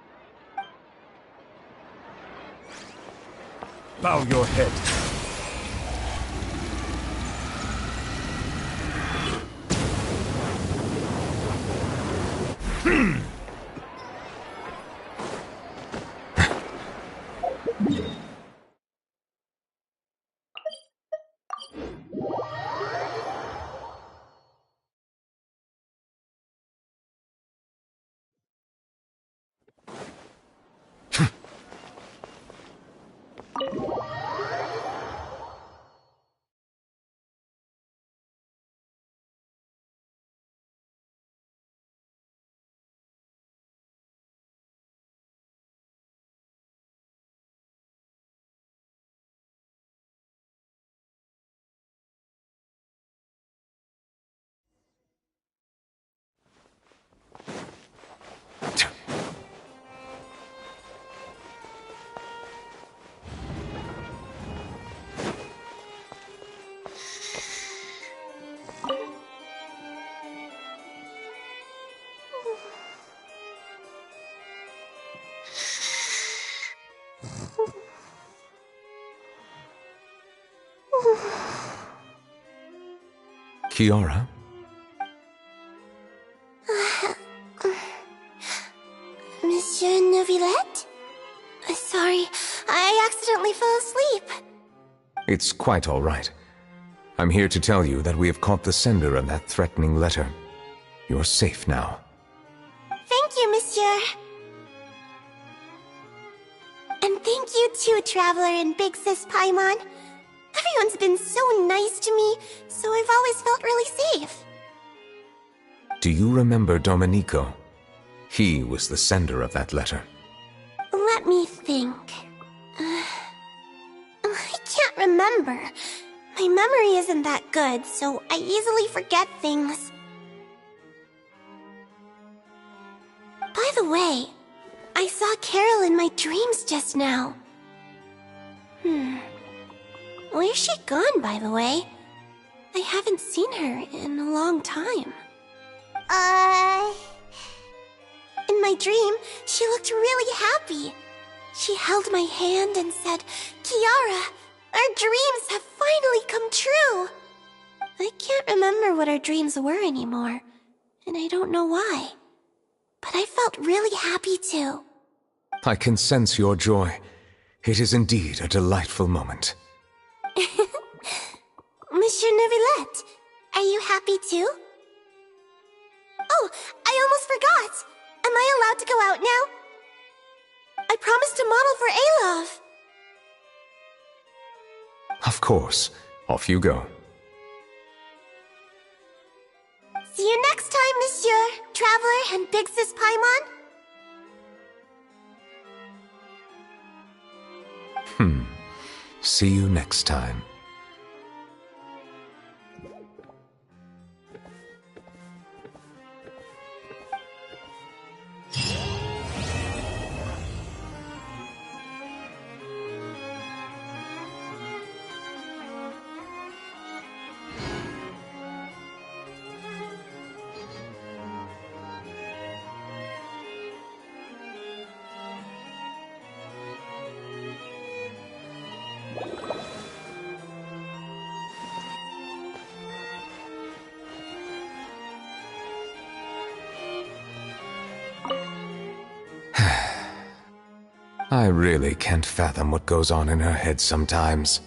Bow your head. Kiara? Monsieur Neuvillette? Sorry, I accidentally fell asleep. It's quite all right. I'm here to tell you that we have caught the sender of that threatening letter. You're safe now. Thank you, monsieur. And thank you too, Traveler and Big Sis Paimon. Everyone's been so nice to me, so I've always felt really safe. Do you remember Domenico? He was the sender of that letter. Let me think. I can't remember. My memory isn't that good, so I easily forget things. By the way, I saw Carol in my dreams just now. Where's she gone, by the way? I haven't seen her in a long time. In my dream, she looked really happy. She held my hand and said, "Kiara, our dreams have finally come true." I can't remember what our dreams were anymore, and I don't know why. But I felt really happy too. I can sense your joy. It is indeed a delightful moment. Monsieur Neuvillette, are you happy too? Oh, I almost forgot! Am I allowed to go out now? I promised to model for Alov. Of course. Off you go. See you next time, Monsieur, Traveler, and Big Sis Paimon. See you next time. I really can't fathom what goes on in her head sometimes.